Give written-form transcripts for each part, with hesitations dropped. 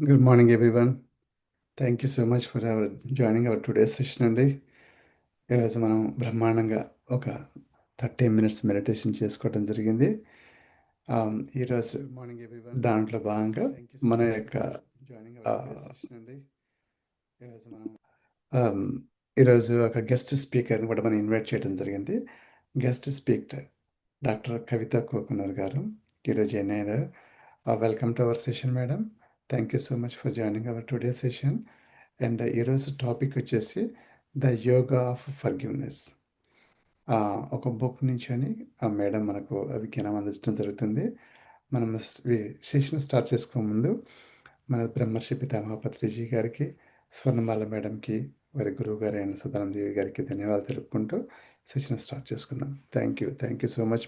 Good morning, everyone. Thank you so much for joining hour today's session అండి. ఈరోజు మనం బ్రహ్మాండంగా ఒక 30 minutes మెడిటేషన్ చేసుకోవడం జరిగింది. ఈరోజు మార్నింగ్ ఎవ్రీవన్ దాంట్లో భాగంగా మన యొక్క ఈరోజు ఒక గెస్ట్ స్పీకర్ని కూడా మనం ఇన్వైట్ చేయడం జరిగింది. Guest speaker doctor Kavitha Kokunar garu ఈరోజు NIR. Welcome to our session madam. Thank you so much for joining our today session. And ఈరోజు టాపిక్ వచ్చేసి ద యోగా ఆఫ్ ఫర్గివ్నెస్. ఒక బుక్ నుంచొని ఆ మేడం మనకు విజ్ఞానం అందించడం జరుగుతుంది. మనం సెషన్ స్టార్ట్ చేసుకో ముందు మన బ్రహ్మర్షి పితామహ పత్రిజీ గారికి, స్వర్ణమాల మేడంకి, వారి గురువు గారు అయిన సదానందేవి గారికి ధన్యవాదాలు తెలుపుకుంటూ సెషన్ స్టార్ట్ చేసుకుందాం. Thank you so much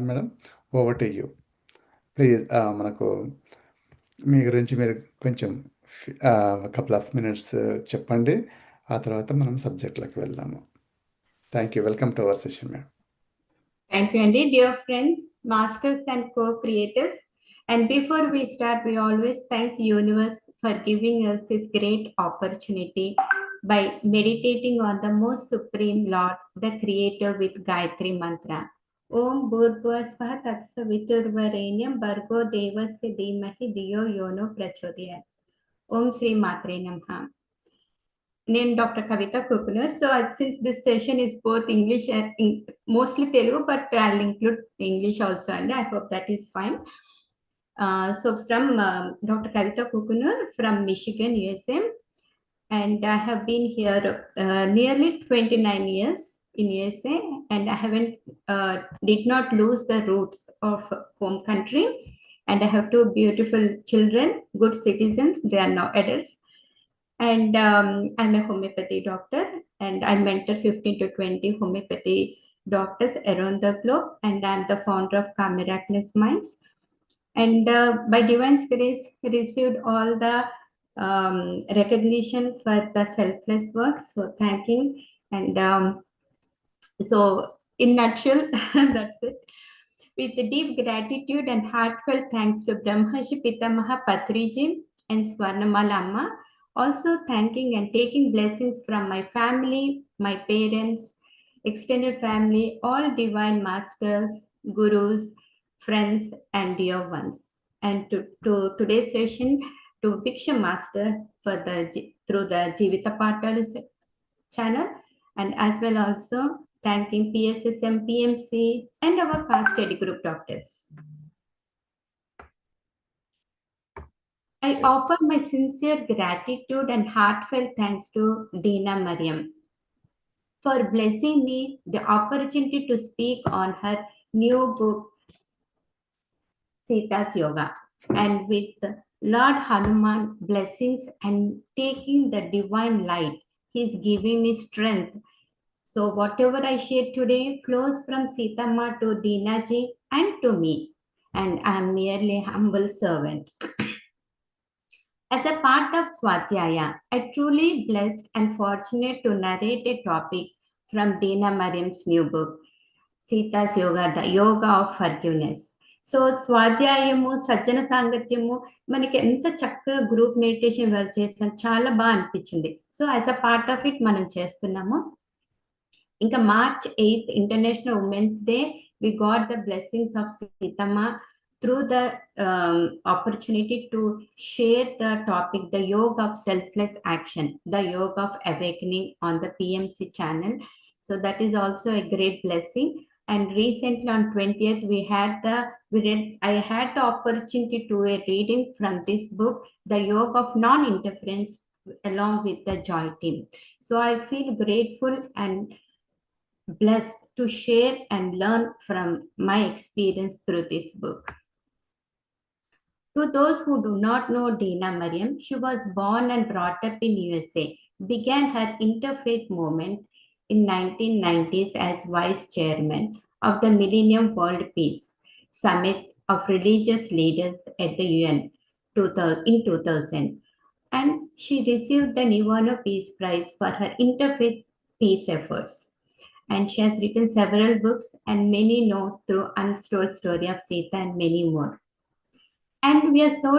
madam. Over to you. Please మనకు మీ గురించి మీరు కొంచెం కపుల్ ఆఫ్ మినిట్స్ చెప్పండి. ఆ తర్వాత మనం సబ్జెక్ట్లోకి వెళ్దాము. Thank you. Welcome to our session madam. Thank you, Andy. Dear friends, masters and co-creators. And before we start, we always thank universe for giving us this great opportunity by meditating on the most supreme Lord, the creator with Gayatri Mantra. Om Bhurvasvaha Tatsaviturvarenyam Bhargo Devasya Dhimahi Dhiyo Yono Prachodayat. Om Sri Matre Namaha. Name Dr. Kavita Kokunar. So since this session is both English and mostly Telugu, but I'll include English also, and I hope that is fine. So from Dr. Kavita Kokunar from Michigan, USA, and I have been here nearly 29 years in USA, and I did not lose the roots of home country, and I have two beautiful children, good citizens. They are now adults. And I'm a homeopathy doctor, and I mentor 15 to 20 homeopathy doctors around the globe, and I'm the founder of Calm Miraculous Minds. And by Divine's grace, received all the recognition for the selfless work. So thanking. And so in nutshell, that's it. With deep gratitude and heartfelt thanks to Brahmarshi Pitamaha Patriji and Swarnamala Amma, also thanking and taking blessings from my family, my parents, extended family, all divine masters, gurus, friends, and dear ones. And to today's session, to Bhiksha Master through the Jivita Patalu channel, and as well also thanking PSSM, PMC, and our caste study group doctors. I offer my sincere gratitude and heartfelt thanks to Dina Mariam for blessing me the opportunity to speak on her new book, Sita's Yoga, and with Lord Hanuman blessings and taking the divine light, he's giving me strength. So whatever I share today flows from Sitama to Dinaji and to me, and I am merely a humble servant. As a part of Swadhyaya, I truly blessed and fortunate to narrate a topic from Dina Mariam's new book, Sita's Yoga, the Yoga of Forgiveness. So స్వాధ్యాయము, సజ్జన సాంగత్యము మనకి ఎంత చక్కగా group meditation వాళ్ళు చేస్తాం, చాలా బాగా అనిపించింది. So as a part of it మనం చేస్తున్నాము. ఇంకా March 8th International Women's Day, we got the blessings of Sitama through the opportunity to share the topic, the yoga of selfless action, the yoga of awakening on the PMC channel. So that is also a great blessing. And recently on 20th, I had the opportunity to a reading from this book, The Yoga of Non-Interference, along with the Joy team. So I feel grateful and blessed to share and learn from my experience through this book. To those who do not know Dina Mariam, she was born and brought up in USA, began her interfaith movement in 1990s as vice chairman of the Millennium World Peace Summit of Religious Leaders at the UN in 2000. And she received the Nirvana Peace Prize for her interfaith peace efforts. And she has written several books, and many knows through Untold Story of Sita and many more. And we are so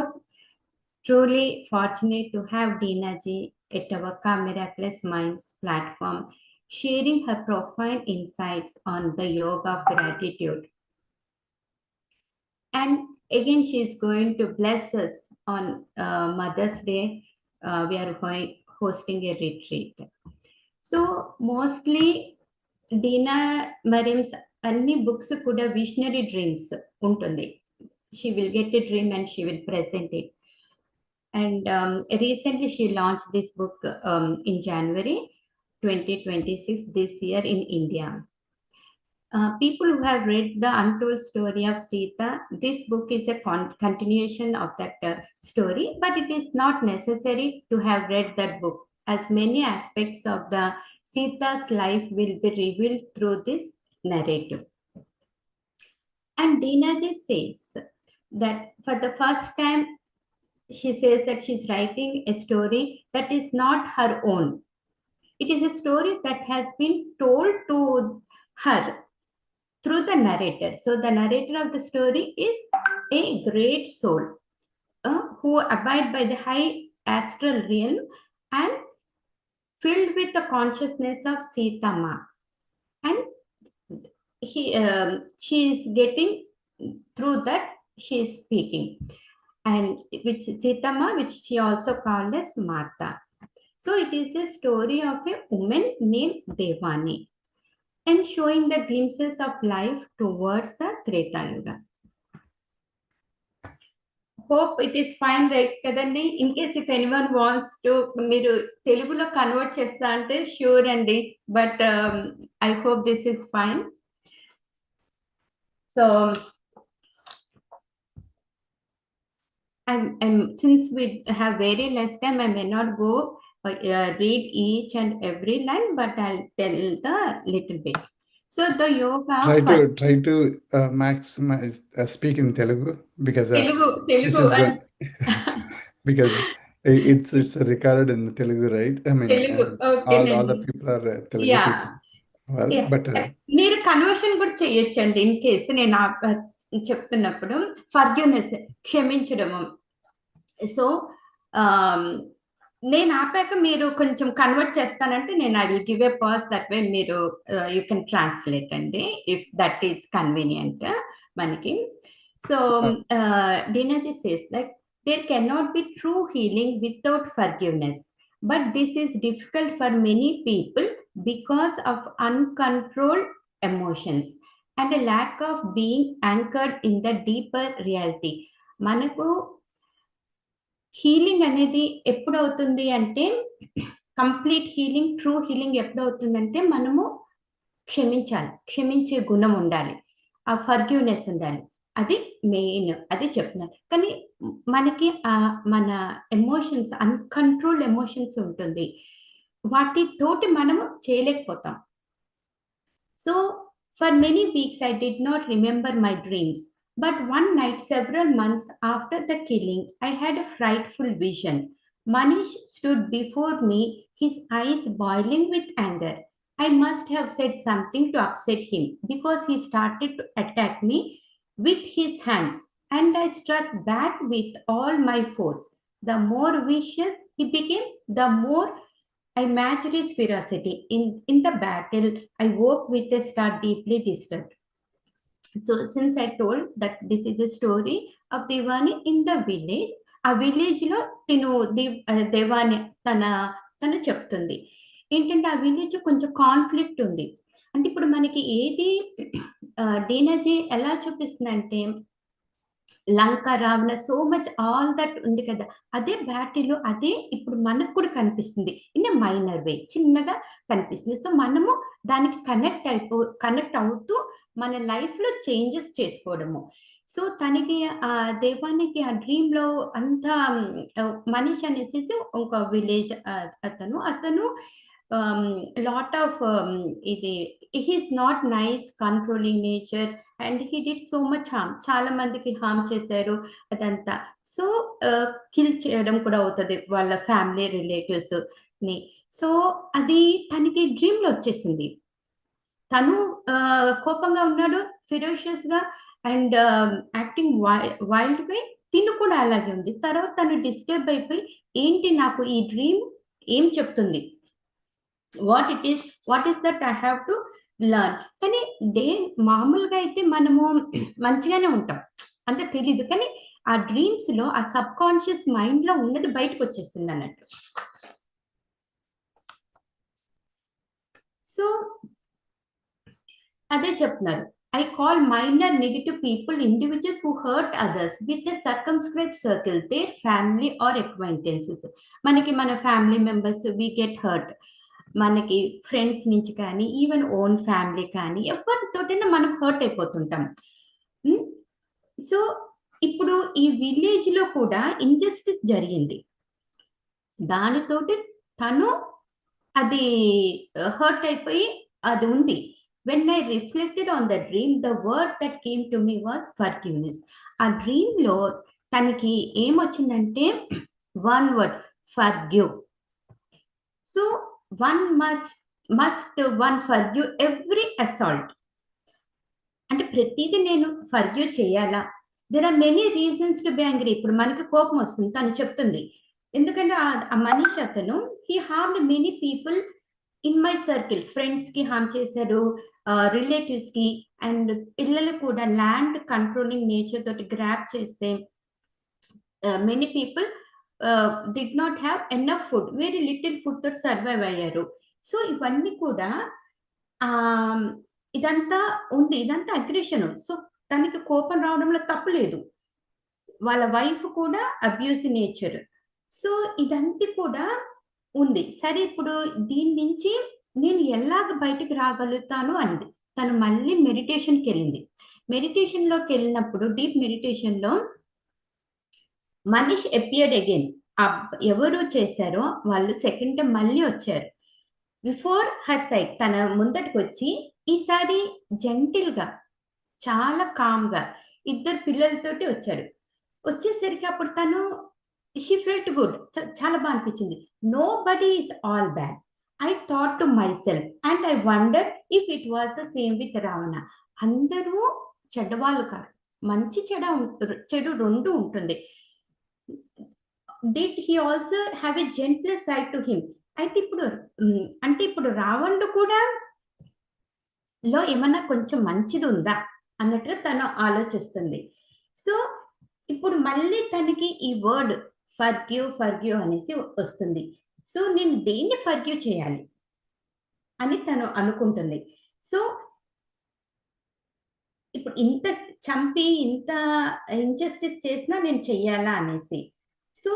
truly fortunate to have Deena ji at our Ka Miraculous Minds platform, sharing her profound insights on the yoga of gratitude. And again, she is going to bless us on Mother's Day. We are hosting a retreat. So mostly Deena Mariam's అన్ని books కూడా visionary dreams ఉంటుంది. She will get a dream and she will present it. And recently she launched this book in January 2026 this year in India. People who have read the untold story of Sita, this book is a continuation of that story, but it is not necessary to have read that book, as many aspects of the Sita's life will be revealed through this narrative. And Deena ji says that for the first time, she says that she's writing a story that is not her own. It is a story that has been told to her through the narrator. So the narrator of the story is a great soul who abide by the high astral realm and filled with the consciousness of Sita Ma. And she is getting through that, she is speaking. And which Sita Ma, which she also called as Mata. So it is a story of a woman named Devani, and showing the glimpses of life towards the Treta Yuga. Hope it is fine, right kadandi? In case if anyone wants to మీరు తెలుగులో convert చేస్తా అంటే sure అండి, but I hope this is fine. So since we have very less time, I may not go read each and every line, but I'll tell the little bit. So the yoga try to maximize speak in Telugu, because Telugu this is good. Because it's recorded in Telugu, right? I mean, Telugu. Okay, all the people are Telugu people. Well, yeah. But మీరు conversion కూడా చేయొచ్చండి in case నేను చెప్తున్నప్పుడు. Forgiveness, క్షమించడము. So నేను ఆపాక మీరు కొంచెం convert చేస్తానంటే నేను I will give a pass, that way మీరు యూ కెన్ ట్రాన్స్లేట్ అండి ఇఫ్ దట్ ఈస్ కన్వీనియంట్ మనకి. So Deenaji says that there cannot be true healing without forgiveness, but this is difficult for many people because of uncontrolled emotions and a lack of being anchored in the deeper reality. మనకు healing అనేది ఎప్పుడు అవుతుంది అంటే, complete healing, true healing ఎప్పుడు అవుతుందంటే మనము క్షమించాలి, క్షమించే గుణం ఉండాలి, ఆ ఫర్గివ్నెస్ ఉండాలి. అది మెయిన్, అది చెప్తున్నారు. కానీ మనకి మన ఎమోషన్స్, అన్కంట్రోల్డ్ ఎమోషన్స్ ఉంటుంది, వాటితోటి మనము చేయలేకపోతాం. So for many weeks I did not remember my dreams, but one night several months after the killing I had a frightful vision. Manish stood before me, his eyes boiling with anger. I must have said something to upset him because he started to attack me with his hands, and I struck back with all my force. The more vicious he became, the more I matched his ferocity. In the battle, I woke with a start, deeply disturbed. So since I told that this is a story of Devani in the village, ఆ village లో తిను దేవాని తన చెప్తుంది ఏంటంటే ఆ village కొంచెం conflict ఉంది. అంటే ఇప్పుడు మనకి ఏది డీనాజీ ఎలా చూపిస్తుంది అంటే, Lanka, Ravana, so much all that ఉంది కదా, అదే బ్యాటిల్, అదే ఇప్పుడు మనకు కూడా కనిపిస్తుంది ఇన్ ఎ మైనర్ వే, చిన్నగా కనిపిస్తుంది. సో మనము దానికి కనెక్ట్ అవుతూ మన లైఫ్ లో చేంజెస్ చేసుకోవడము. సో తనకి దేవానికి ఆ డ్రీమ్ లో అంతా మనీష్ అనేసి ఒక విలేజ్ అతను లాట్ ఆఫ్ ఇది he's not nice, controlling nature, and he did so much harm, చాలా మందికి హార్మ్ చేశారు అదంతా. సో కిల్ చేయడం కూడా అవుతుంది వాళ్ళ ఫ్యామిలీ రిలేటివ్స్ ని. సో అది తనకి డ్రీమ్ లో వచ్చేసింది. తను కోపంగా ఉన్నాడు, ఫిరోషియస్ గా అండ్ యాక్టింగ్ వైల్డ్ వే, తిను కూడా అలాగే ఉంది. తర్వాత తను డిస్టర్బ్ అయిపోయి ఏంటి నాకు ఈ డ్రీమ్ ఏం చెప్తుంది, what is that I have to learn. కానీ మామూలుగా అయితే మనము మంచిగానే ఉంటాం, అంటే తెలీదు. కానీ ఆ డ్రీమ్స్ లో ఆ సబ్ కాన్షియస్ మైండ్ లో ఉన్నది బయటకు వచ్చేసింది అన్నట్టు. సో అదే చెప్తున్నారు, I call minor negative people individuals who hurt others with a circumscribed circle, their family or acquaintances. మనకి మన family members we get hurt, మనకి ఫ్రెండ్స్ నుంచి కానీ ఈవెన్ ఓన్ ఫ్యామిలీ కానీ ఎవరితోటైనా మనం హర్ట్ అయిపోతుంటాం. సో ఇప్పుడు ఈ విలేజ్ లో కూడా ఇంజస్టిస్ జరిగింది, దానితోటి తను అది హర్ట్ అయిపోయి అది ఉంది. When I reflected on the dream, the word that came to me was forgiveness. ఆ డ్రీమ్ లో తనకి ఏమొచ్చిందంటే one word, forgive. So one one forgive every assault. అంటే ప్రతిదీ నేను ఫర్గివ్ చేయాలా? There are many reasons to be angry. ఇప్పుడు మనకి కోపం వస్తుంది, తను చెప్తుంది, ఎందుకంటే ఆ మనిషి అతను he harmed many people in my circle. Friends కి హార్మ్ చేశారు, రిలేటివ్స్ కి, అండ్ పిల్లలు కూడా ల్యాండ్ కంట్రోలింగ్ నేచర్ తోటి గ్రాప్ చేస్తే many people did not have enough food, very little food తోటి సర్వైవ్ అయ్యారు. సో ఇవన్నీ కూడా ఇదంతా ఉంది, ఇదంతా అగ్రెషన్. సో తనకి కోపం రావడంలో తప్పు లేదు, వాళ్ళ వైఫ్ కూడా అబ్యూసివ్ నేచర్. సో ఇదంతా కూడా ఉంది. సరే ఇప్పుడు దీని నుంచి నేను ఎలాగ బయటికి రాగలుగుతాను అన్నది. తను మళ్ళీ మెడిటేషన్కి వెళ్ళింది. మెడిటేషన్లోకి వెళ్ళినప్పుడు డీప్ మెడిటేషన్లో మనిషి అపియర్డ్ అగైన్. ఎవరు చేశారో వాళ్ళు సెకండ్ టైం మళ్ళీ వచ్చారు బిఫోర్ హర్ సైడ్, తన ముందటికి వచ్చి ఈసారి జెంటిల్ గా చాలా కామ్ గా ఇద్దరు పిల్లలతోటి వచ్చాడు. వచ్చేసరికి అప్పుడు తను షీ ఫెల్ట్ గుడ్, చాలా బాగా అనిపించింది. Nobody is all bad, I thought to myself and I wonder if it was the same with Ravana. అందరూ చెడ్డవాళ్ళు కాదు, మంచి చెడు రెండు ఉంటుంది. Did he also have a gentler side to him. అయితే ఇప్పుడు రావణుడు కూడా లో ఏమన్నా కొంచెం మంచిది ఉందా అన్నట్టుగా తను ఆలోచిస్తుంది. సో ఇప్పుడు మళ్ళీ తనకి ఈ వర్డ్ ఫర్గివ్ అనేసి వస్తుంది. సో నేను దేన్ని ఫర్గివ్ చేయాలి అని తను అనుకుంటుంది. సో ఇప్పుడు ఇంత చంపి ఇంత ఇంజస్టిస్ చేసినా నేను చెయ్యాలా అనేసి. సో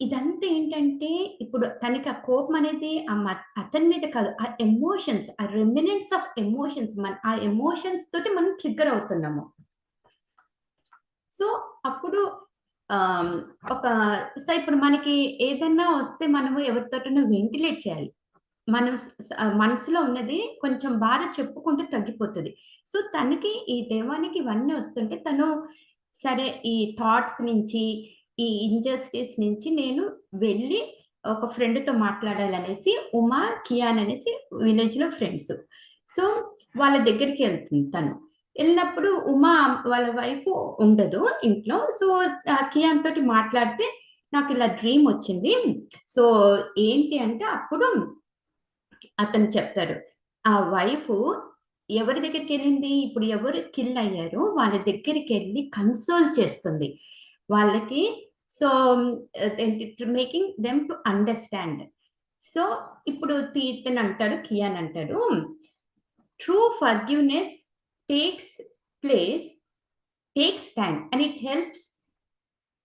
ఇదంతా ఏంటంటే ఇప్పుడు తనకి ఆ కోపం అనేది అతని మీద కాదు, ఆ ఎమోషన్స్, ఆ రెమినెంట్స్ ఆఫ్ ఎమోషన్స్, ఆ ఎమోషన్స్ తోటి మనం ట్రిగ్గర్ అవుతున్నాము. సో అప్పుడు ఇప్పుడు మనకి ఏదన్నా వస్తే మనము ఎవరితోటైనా వెంటిలేట్ చేయాలి. మనం మనసులో ఉన్నది కొంచెం బాగా చెప్పుకుంటే తగ్గిపోతుంది. సో తనకి ఈ దేవానికి ఇవన్నీ వస్తుంటే తను సరే ఈ థాట్స్ నుంచి, ఈ ఇంజస్టిస్ నుంచి నేను వెళ్ళి ఒక ఫ్రెండ్తో మాట్లాడాలనేసి, ఉమా కియాన్ అనేసి విలేజ్ లో ఫ్రెండ్స్. సో వాళ్ళ దగ్గరికి వెళ్తుంది తను. వెళ్ళినప్పుడు ఉమా వాళ్ళ వైఫ్ ఉండదు ఇంట్లో. సో కియాన్ తోటి మాట్లాడితే నాకు ఇలా డ్రీమ్ వచ్చింది. సో ఏంటి అంటే అప్పుడు అతను చెప్తాడు, ఆ వైఫ్ ఎవరి దగ్గరికి వెళ్ళింది, ఇప్పుడు ఎవరు కిల్ అయ్యారో వాళ్ళ దగ్గరికి వెళ్ళి కన్సోల్ చేస్తుంది వాళ్ళకి. So making them to understand. So ఇప్పుడు ఇతను అంటాడు, కియాన్ అంటాడు, true forgiveness takes time and it helps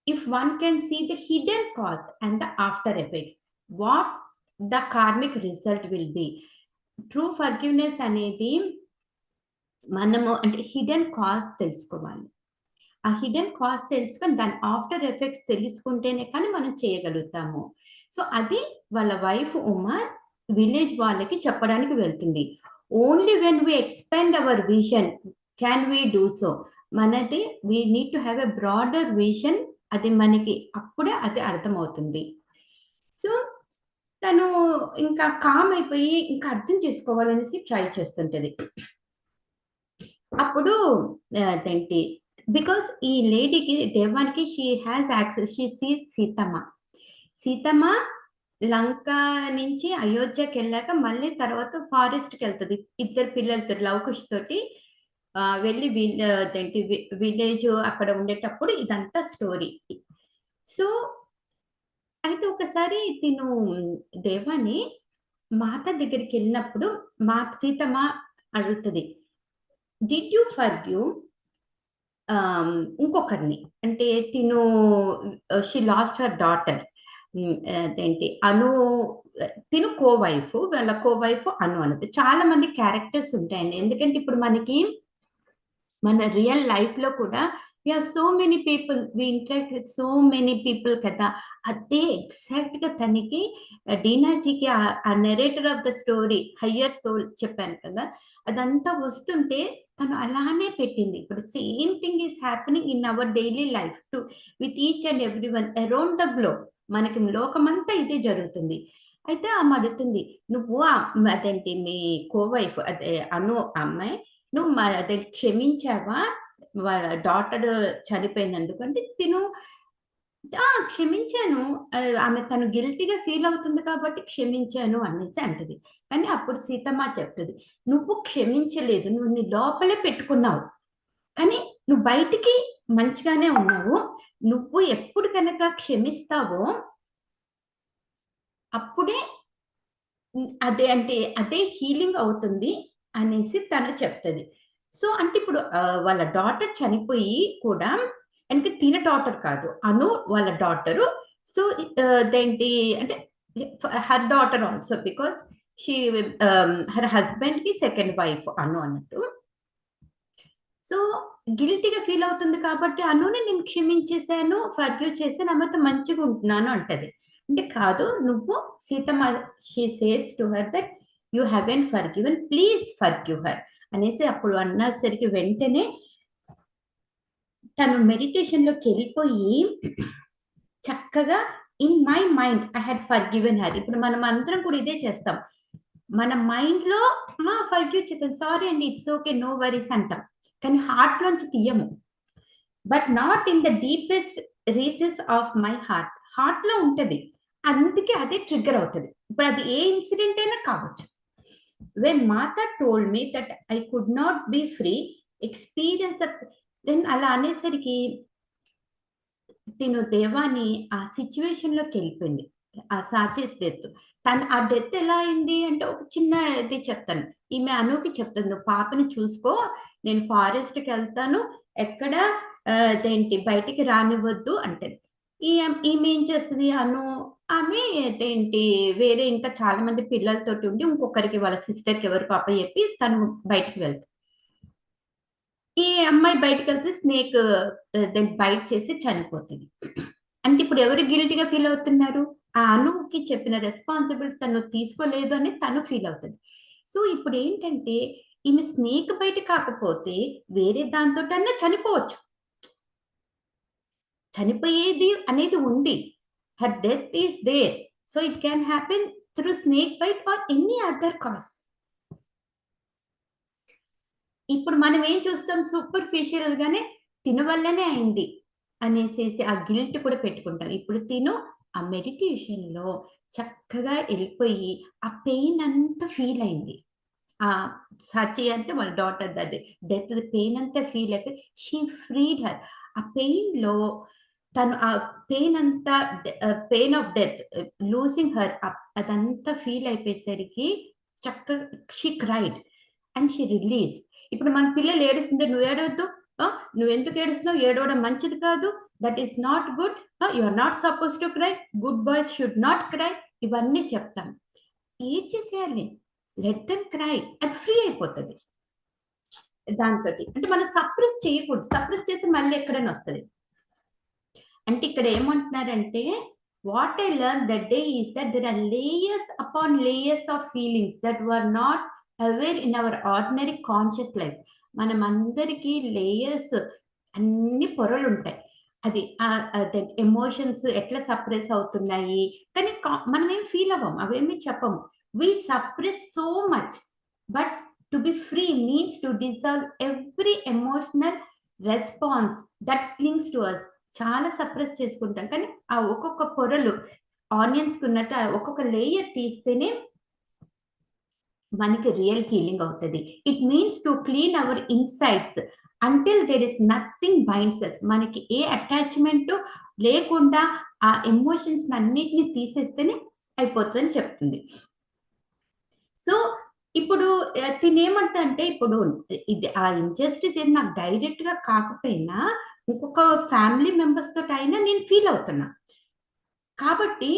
if one can see the hidden cause and the after effects, what the karmic result will be. True forgiveness అనేది మనము అంటే hidden cause తెలుసుకోవాలి. ఆ hidden cause తెలుసుకొని దాని ఆఫ్టర్ ఎఫెక్ట్స్ తెలుసుకుంటేనే కానీ మనం చేయగలుగుతాము. సో అది వాళ్ళ వైఫ్ ఉమా విలేజ్ వాళ్ళకి చెప్పడానికి వెళ్తుంది. Only when we expand our vision can we do so. మనది we need to have a broader vision. అది మనకి అప్పుడే అది అర్థమవుతుంది. సో తను ఇంకా కామ్ అయిపోయి ఇంకా అర్థం చేసుకోవాలనేసి ట్రై చేస్తుంటది. అప్పుడు బికాస్ ఈ లేడీకి దేవానికి she has access, she sees Sitamma Lanka నుంచి అయోధ్యకి వెళ్ళాక మళ్ళీ తర్వాత ఫారెస్ట్కి వెళ్తుంది ఇద్దరు పిల్లలతో లవకుష్ తోటి వెళ్ళి అదేంటి విలేజ్ అక్కడ ఉండేటప్పుడు ఇదంతా స్టోరీ. సో అయితే ఒకసారి తిను దేవాని మాత దగ్గరికి వెళ్ళినప్పుడు సీతమ్మ అడుగుతుంది, డిడ్ యూ ఫర్గివ్ ఇంకొకరిని, అంటే తిను షీ లాస్ట్ హర్ డాటర్, అదేంటి అను, తిను వాళ్ళ కోవైఫ్ అను అన్నది. చాలా మంది క్యారెక్టర్స్ ఉంటాయండి, ఎందుకంటే ఇప్పుడు మనకి మన రియల్ లైఫ్ లో కూడా we have so many people, we interact with so many people కదా. అదే ఎగ్జాక్ట్ గా తనకి డీనాజీకి ఆ narrator of the story higher soul చెప్పాను కదా, అదంతా వస్తుంటే తను అలానే పెట్టింది. ఇప్పుడు same thing is happening in our daily life to with each and every one around the globe. మనకి లోకమంతా ఇదే జరుగుతుంది. అయితే ఆమె అడుగుతుంది, నువ్వు అదేంటి మీ కోవైఫ్ అదే అను అమ్మాయి, నువ్వు అదే క్షమించావా వాళ్ళ డాటర్ చనిపోయినందుకు అంటే తిను క్షమించాను, ఆమె తను గిల్టీగా ఫీల్ అవుతుంది కాబట్టి క్షమించాను అనేసి అంటది. కానీ అప్పుడు సీతమ్మ చెప్తుంది, నువ్వు క్షమించలేదు, నువ్వు నీ లోపలే పెట్టుకున్నావు, కానీ నువ్వు బయటికి మంచిగానే ఉన్నావు, నువ్వు ఎప్పుడు కనుక క్షమిస్తావో అప్పుడే అదే అంటే అదే హీలింగ్ అవుతుంది అనేసి తను చెప్తుంది. సో అంటే ఇప్పుడు వాళ్ళ డాటర్ చనిపోయి కూడా, అంటే తిన డాటర్ కాదు, అను వాళ్ళ డాటరు. సో దేంటి అంటే her daughter also, because she her husband కి సెకండ్ వైఫ్ అను అన్నట్టు. సో గిల్టీగా ఫీల్ అవుతుంది కాబట్టి అనుని నేను క్షమించేశాను, ఫర్గివ్ చేశాను, ఆమెతో మంచిగా ఉంటున్నాను అంటది. అంటే కాదు, నువ్వు Seethamma she says to her that you haven't forgiven, please forgive her అనేసి అప్పుడు అన్నసరికి వెంటనే తను మెడిటేషన్ లోకి వెళ్ళిపోయి చక్కగా in my mind I had forgiven her. ఇప్పుడు మనం అందరం కూడా ఇదే చేస్తాం, మన మైండ్ లో ఫర్గివ్ చేస్తాం, సారీ అండి ఇట్స్ ఓకే నో వరీస్ అంటాం, కానీ హార్ట్ లోంచి తీయము. But not in the deepest recesses of my heart లో ఉంటది, అందుకే అదే ట్రిగ్గర్ అవుతుంది. ఇప్పుడు అది ఏ ఇన్సిడెంట్ అయినా కావచ్చు. When mata told me that I could not be free experience the, then అలా అనేసరికి తిను దేవాని ఆ సిచ్యువేషన్ లోకి వెళ్ళిపోయింది. ఆ సాచేస్ డెత్, తను ఆ డెత్ ఎలా అయింది అంటే ఒక చిన్న ఇది చెప్తాను. ఈమె అనుకి చెప్తాను, నువ్వు పాపని చూసుకో, నేను ఫారెస్ట్కి వెళ్తాను, ఎక్కడ అదేంటి బయటికి రానివ్వద్దు అంటే. ఈమె ఏం చేస్తుంది అను, ఆమె అదేంటి వేరే ఇంకా చాలా మంది పిల్లలతోటి ఉండి ఇంకొకరికి వాళ్ళ సిస్టర్కి ఎవరు పాప చెప్పి తను బయటికి వెళ్తాడు. ఈ అమ్మాయి బయటకు వెళ్తే స్నేక్ దాన్ని బైట్ చేసి చనిపోతుంది. అంటే ఇప్పుడు ఎవరు గిల్టీగా ఫీల్ అవుతున్నారు, ఆ అనుకి చెప్పిన రెస్పాన్సిబిలిటీ తను తీసుకోలేదు అని తను ఫీల్ అవుతుంది. సో ఇప్పుడు ఏంటంటే ఈమె స్నేక్ బయట కాకపోతే వేరే దాంతోటన్నా చనిపోవచ్చు, చనిపోయేది అనేది ఉంది, her death is there. So it can happen through snake bite or any other cause. ఇప్పుడు మనం ఏం చూస్తాం, సూపర్ఫిషియల్ గానే తిను వల్లనే అయింది అనేసేసి ఆ గిల్ట్ కూడా పెట్టుకుంటాం. ఇప్పుడు తిను ఆ మెడిటేషన్ లో చక్కగా వెళ్ళిపోయి ఆ పెయిన్ అంతా ఫీల్ అయింది. ఆ సచి అంటే వాళ్ళ డాటర్ అది డెత్ పెయిన్ అంతా ఫీల్ అయిపోయి షీ ఫ్రీడ్ హర్. ఆ పెయిన్ లో తను ఆ పెయిన్ అంతా, pain of death, losing her, అదంతా ఫీల్ అయిపోయేసరికి చక్కగా she cried and she release. ఇప్పుడు మన పిల్లలు ఏడుస్తుంటే నువ్వు ఏడవద్దు, నువ్వు ఎందుకు ఏడుస్తున్నావు, ఏడవడం మంచిది కాదు, that is not good, you are not suppose to cry, good boys should not cry, ఇవన్నీ చెప్తాం. ఏం చేసేయాలి, లెట్ దెమ్ క్రై, అది ఫ్రీ అయిపోతుంది దాంతో. అంటే మనం సప్రెస్ చేయకూడదు, సప్రెస్ చేస్తే మళ్ళీ ఎక్కడైనా వస్తుంది. అంటే ఇక్కడ ఏమంటున్నారంటే what I learn that day is that there are layers upon layers of feelings that were not aware in our ordinary conscious life. మనం అందరికీ లేయర్స్, అన్ని పొరలు ఉంటాయి. అది ఎమోషన్స్ ఎట్లా సప్రెస్ అవుతున్నాయి, కానీ మనం ఏం ఫీల్ అవ్వం, అవేమి చెప్పము. We suppress so much, but to be free means to dissolve every emotional response that clings to us. చాలా సప్రెస్ చేసుకుంటాం. కానీ ఆ ఒక్కొక్క పొరలు ఆనియన్స్‌కి ఉన్నట్టు ఆ ఒక్కొక్క లేయర్ తీస్తేనే మనకి రియల్ హీలింగ్ అవుతది. It means to clean our insides until there is nothing binds us. మనకి ఏ అటాచ్‌మెంటు లేకుండా ఆ ఎమోషన్స్‌నన్నిటిని తీసేస్తేనే అయిపోతదని చెప్తుంది. సో, ఇప్పుడు తినేమంటంటే ఇప్పుడు ఇది ఆ ఇన్‌జస్టిస్ ఏది నాకు డైరెక్ట్‌గా కాకపోయినా, ఇంకొక ఫ్యామిలీ మెంబర్స్ తోటయినా నేను ఫీల్ అవుతున్నా. కాబట్టి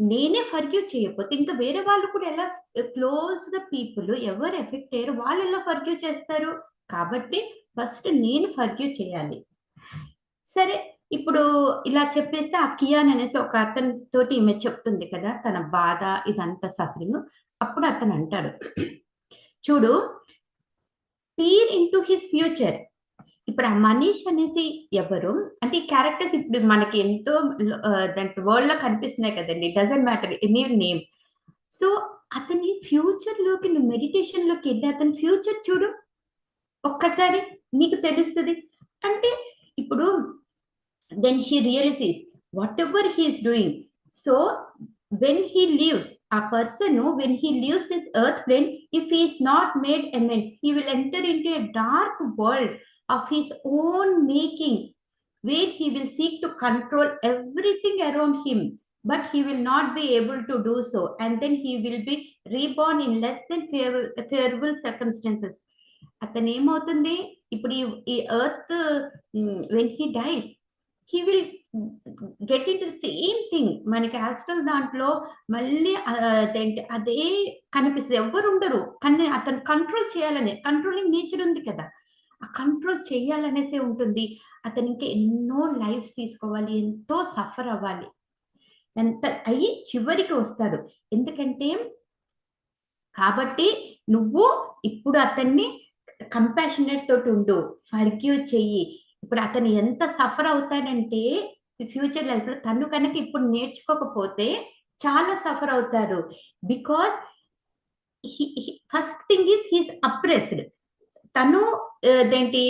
నేనే ఫర్‌గివ్ చేయకపోతే ఇంకా వేరే వాళ్ళు కూడా ఎలా క్లోజ్‌గా పీపుల్ ఎవరు ఎఫెక్ట్ అయ్యారో వాళ్ళెలా ఫర్‌గివ్ చేస్తారు? కాబట్టి ఫస్ట్ నేను ఫర్‌గివ్ చేయాలి. సరే, ఇప్పుడు ఇలా చెప్పేస్తే ఆ కియాన్ అనేసి ఒక అతనితోటి ఈమె చెప్తుంది కదా! తన బాధ ఇదంతా సఫరింగ్. అప్పుడు అతనంటాడు, చూడు, పీర్ ఇంటూ హిస్ ఫ్యూచర్. ఇప్పుడు ఆ మనీష్ అనేసి ఎవరు? అంటే ఈ క్యారెక్టర్స్ ఇప్పుడు మనకి ఎంతో దాంట్లో వరల్డ్‌లో కనిపిస్తున్నాయి కదండీ! Doesn't matter any name. So, అతని ఫ్యూచర్‌లోకి నువ్వు మెడిటేషన్‌లోకెళ్ళి అతని ఫ్యూచర్ చూడు. ఒక్కసారి నీకు తెలుస్తది. అంటే ఇప్పుడు then she really sees whatever he is doing. So when he leaves, a person, no, when he leaves this earth plane, if he is not made amends, he will enter into a dark world of his own making, where he will seek to control everything around him, but he will not be able to do so, and then he will be reborn in less than favorable circumstances. అతను ఏమవుతుంది ఇప్పుడు ఈ earth when he dice he will get into same thing. మనకి astral దాంట్లో మళ్ళీ అదేంటి అదే కనిపిస్తది. ఎవ్వరుండరు. కానీ అతను కంట్రోల్ చేయాలనే కంట్రోలింగ్ నేచర్ ఉంది కదా! ఆ కంట్రోల్ చేయాలనేసే ఉంటుంది. అతను ఇంకా ఎన్నో లైఫ్స్ తీసుకోవాలి. ఎంతో సఫర్ అవ్వాలి. ఎంత అయ్యి చివరికి వస్తాడు. ఎందుకంటే కాబట్టి నువ్వు ఇప్పుడు అతన్ని కంపాషనేట్ తోటి ఉండు. ఫర్‌గివ్ చెయ్యి. ఇప్పుడు అతను ఎంత సఫర్ అవుతాడంటే ఫ్యూచర్ లైఫ్‌లో తను కనుక ఇప్పుడు నేర్చుకోకపోతే చాలా సఫర్ అవుతారు. Because first thing is he is oppressed. తను అదేంటి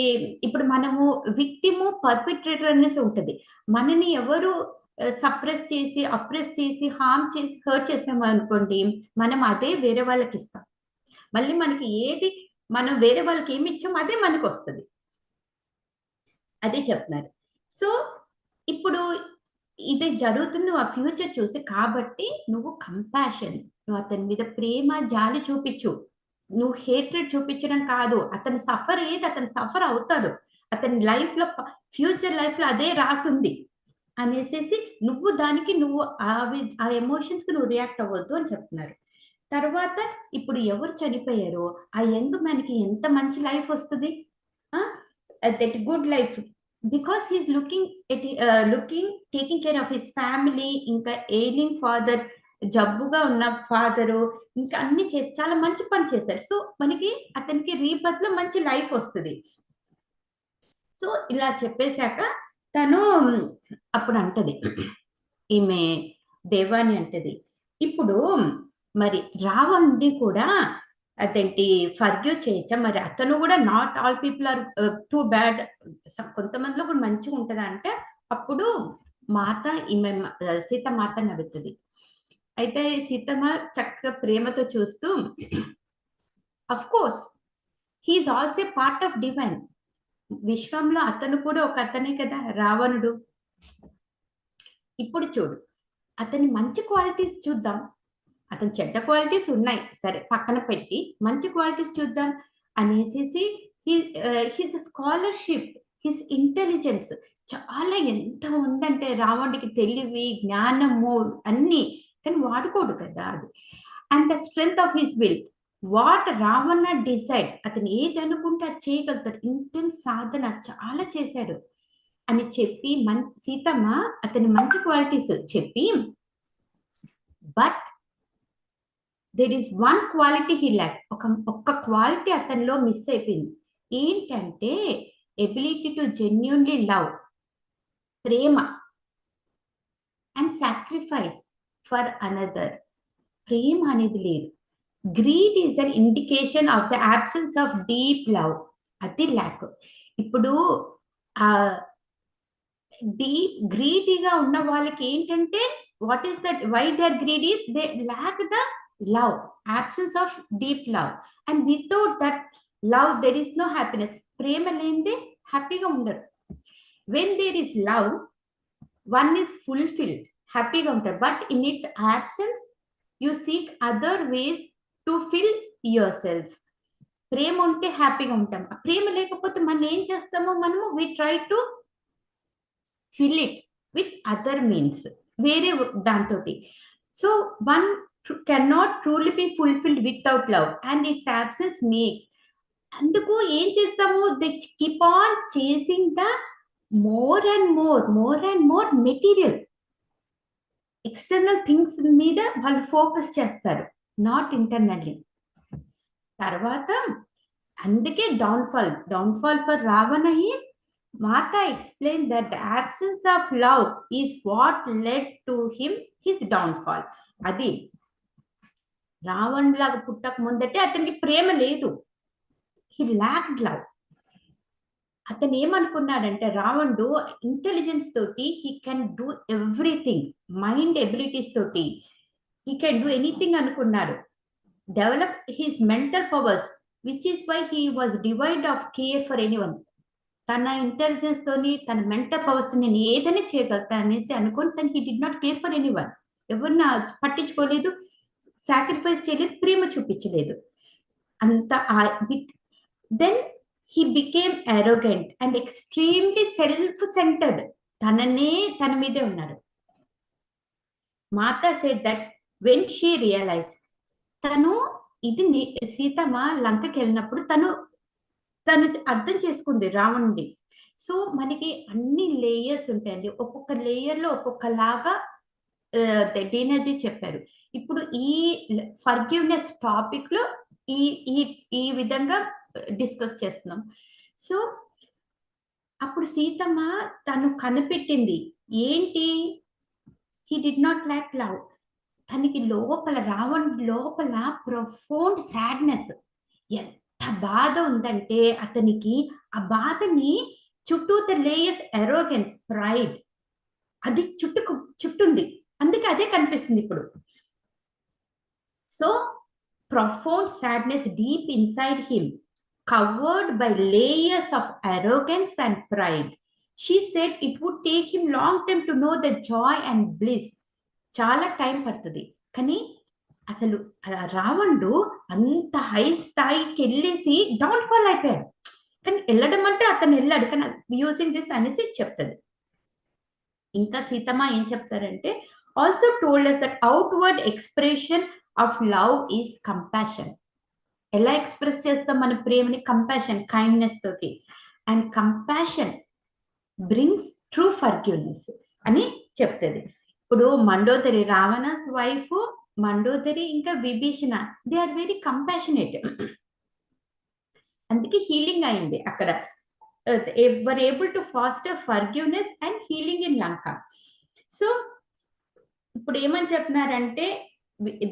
ఇప్పుడు మనము విక్టిము, పర్పెట్రేటర్ అనేసి ఉంటది. మనని ఎవరు సప్రెస్ చేసి, అప్రెస్ చేసి, హార్మ్ చేసి, హర్ట్ చేసామనుకోండి, మనం అదే వేరే వాళ్ళకిస్తాం. మళ్ళీ మనకి ఏది మనం వేరే వాళ్ళకి ఏమిచ్చామో అదే మనకొస్తది. అదే చెప్తున్నారు. సో, ఇప్పుడు ఇది జరుగుతుంది నువ్వు ఆ ఫ్యూచర్ చూసి కాబట్టి నువ్వు కంపాషన్. నువ్వు అతని మీద ప్రేమ, జాలి చూపిచ్చు. నువ్వు హేట్రెడ్ చూపించడం కాదు. అతను సఫర్ ఏది అతను సఫర్ అవుతాడు. అతని లైఫ్‌లో ఫ్యూచర్ లైఫ్‌లో అదే రాసుంది. అనేసేసి నువ్వు దానికి నువ్వు ఆ ఎమోషన్స్‌కి నువ్వు రియాక్ట్ అవ్వద్దు అని చెప్తున్నారు. తర్వాత ఇప్పుడు ఎవరు చనిపోయారో ఆ యంగ్ మ్యాన్‌కి ఎంత మంచి లైఫ్ వస్తది. ఆ! That good life. Because he is looking taking care of his family, ఇంకా ఎయిలింగ్ ఫాదర్, జబ్బుగా ఉన్న ఫాదరు, ఇంకా అన్ని చేసి చాలా మంచి పని చేశారు. సో, మనకి అతనికి రీబర్త్‌లో మంచి లైఫ్ వస్తది. సో, ఇలా చెప్పేసాక తను అప్పుడంటది. ఈమె దేవాని అంటది. ఇప్పుడు మరి రావణుడిని కూడా అదేంటి ఫర్‌గివ్ చేయొచ్చా? మరి అతను గూడా not all people are too bad. కొంతమందిలో కూడా మంచిగుంటదా అంటే, అప్పుడు మాత ఈమె సీతమాతని అడుగుతది. అయితే సీతమ్మ చక్కగా ప్రేమతో చూస్తూ of course he is also a part of divine. విశ్వంలో అతను కూడా ఒక అతనే కదా! రావణుడు. ఇప్పుడు చూడు, అతని మంచి క్వాలిటీస్ చూద్దాం. అతని చెడ్డ క్వాలిటీస్ ఉన్నాయి. సరే పక్కన పెట్టి మంచి క్వాలిటీస్ చూద్దాం అనేసేసి హిస్ స్కాలర్‌షిప్, హిస్ ఇంటెలిజెన్స్ చాలా ఎంత ఉందంటే రావణుడికి తెలివి, జ్ఞానము అన్నీ. కానీ వాడుకోడు కదా అది. And the strength of his will. What Ravana decide అతను ఏది అనుకుంటే అది చేయగలుగుతాడు. ఇంటెన్స్ సాధన చాలా చేశాడు. అని చెప్పి సీతమ్మ అతని మంచి క్వాలిటీస్ చెప్పి but there is one quality he lack. ఒక్క క్వాలిటీ అతనిలో మిస్ అయిపోయింది. ఏంటంటే ఎబిలిటీ టు జెన్యూన్‌లీ లవ్, ప్రేమ అండ్ సాక్రిఫైస్ ఫర్ అనదర్. ప్రేమ అనేది లేదు. Greed is an indication of the absence of deep love. అది ల్యాక్. ఇప్పుడు గ్రీడీగా ఉన్న వాళ్ళకి ఏంటంటే, what is that, why they are greedy, they lack the love, absence of deep love, and without that love there is no happiness. ప్రేమ లేనిదే హ్యాపీగా ఉండరు. when there is love, one is fulfilled, హ్యాపీగా ఉంటారు. But in it's absence you seek other ways to fill yourself. ప్రేమ ఉంటే హ్యాపీగా ఉంటాం. ప్రేమ లేకపోతే మనం ఏం చేస్తామో, మనము we try to fill it with other means, వేరే దాంతోటి. So one cannot truly be fulfilled without love, and its absence makes, అందుకు ఏం చేస్తాము, they keep on chasing the more and more material, external things మీద వాళ్ళు focus చేస్తారు, not internally. తర్వాత అందుకే downfall for Ravana is, Mata explained that the absence of love is what led to his downfall. అది రావణులాగా పుట్టక ముందటే అతనికి ప్రేమ లేదు, he lacked love. అతను ఏమనుకున్నాడంటే, రావణుడు ఇంటెలిజెన్స్ తోటి he can do everything, mind abilities తోటి he can do anything అనుకున్నాడు, develop his mental powers, which is why he was devoid of care for anyone. తన ఇంటెలిజెన్స్ తోని, తన మెంటల్ పవర్స్, నేను ఏదైనా చేయగలుగుతా అనేసి అనుకొని తను he did not care for anyone, ఎవరిని పట్టించుకోలేదు, సాక్రిఫైస్ చేయలేదు, ప్రేమ చూపించలేదు అంత. Then he became arrogant and extremely self centred, తన మీదే ఉన్నాడు. Mata said that when she realise, తను ఇది సీతమ్మ లంకకి వెళ్ళినప్పుడు తను అర్థం చేసుకుంది రావణుడి. సో మనకి అన్ని లేయర్స్ ఉంటాయండి, ఒక్కొక్క లేయర్లో ఒక్కొక్కలాగా డీనర్జీ చెప్పారు. ఇప్పుడు ఈ ఫర్గివ్నెస్ టాపిక్ లో ఈ విధంగా డిస్కస్ చేస్తున్నాం. సో అప్పుడు సీతమ్మ తను కనిపెట్టింది ఏంటి, he did not lakh love. తనకి లోపల, రావణుడి లోపల ప్రొఫౌండ్ సాడ్నెస్, ఎంత బాధ ఉందంటే అతనికి ఆ బాధని చుట్టూ ద లేయర్స్ ఎరోగెన్స్, ప్రైడ్, అది చుట్టుంది, అందుకే అదే కనిపిస్తుంది ఇప్పుడు. So profound sadness deep inside him, covered by layers of arrogance and pride. She said it would take him long time to know the joy and bliss. చాలా time పడుతుంది, కానీ అసలు రావణుడు అంత హై స్థాయికి వెళ్ళేసి డౌన్ఫాల్ అయిపోయాడు. కానీ వెళ్ళడం అంటే అతను వెళ్ళాడు, కానీ యూజింగ్ దిస్ అనేసి చెప్తుంది. ఇంకా సీతమ్మ ఏం చెప్తారంటే, also told us that outward expression of love is compassion. ఎలా ఎక్స్ప్రెస్ చేస్తాం మన ప్రేమని, కంపాషన్, కైండ్నెస్ తోటి. And compassion brings true forgiveness అని చెప్తుంది. ఇప్పుడు మండోదరి, రావణస్ వైఫ్ మండోదరి, ఇంకా Vibhishana, they are very compassionate, అందుకే హీలింగ్ అయింది అక్కడ. Were able to foster forgiveness and healing in Lanka. So ఇప్పుడు ఏమని చెప్తున్నారంటే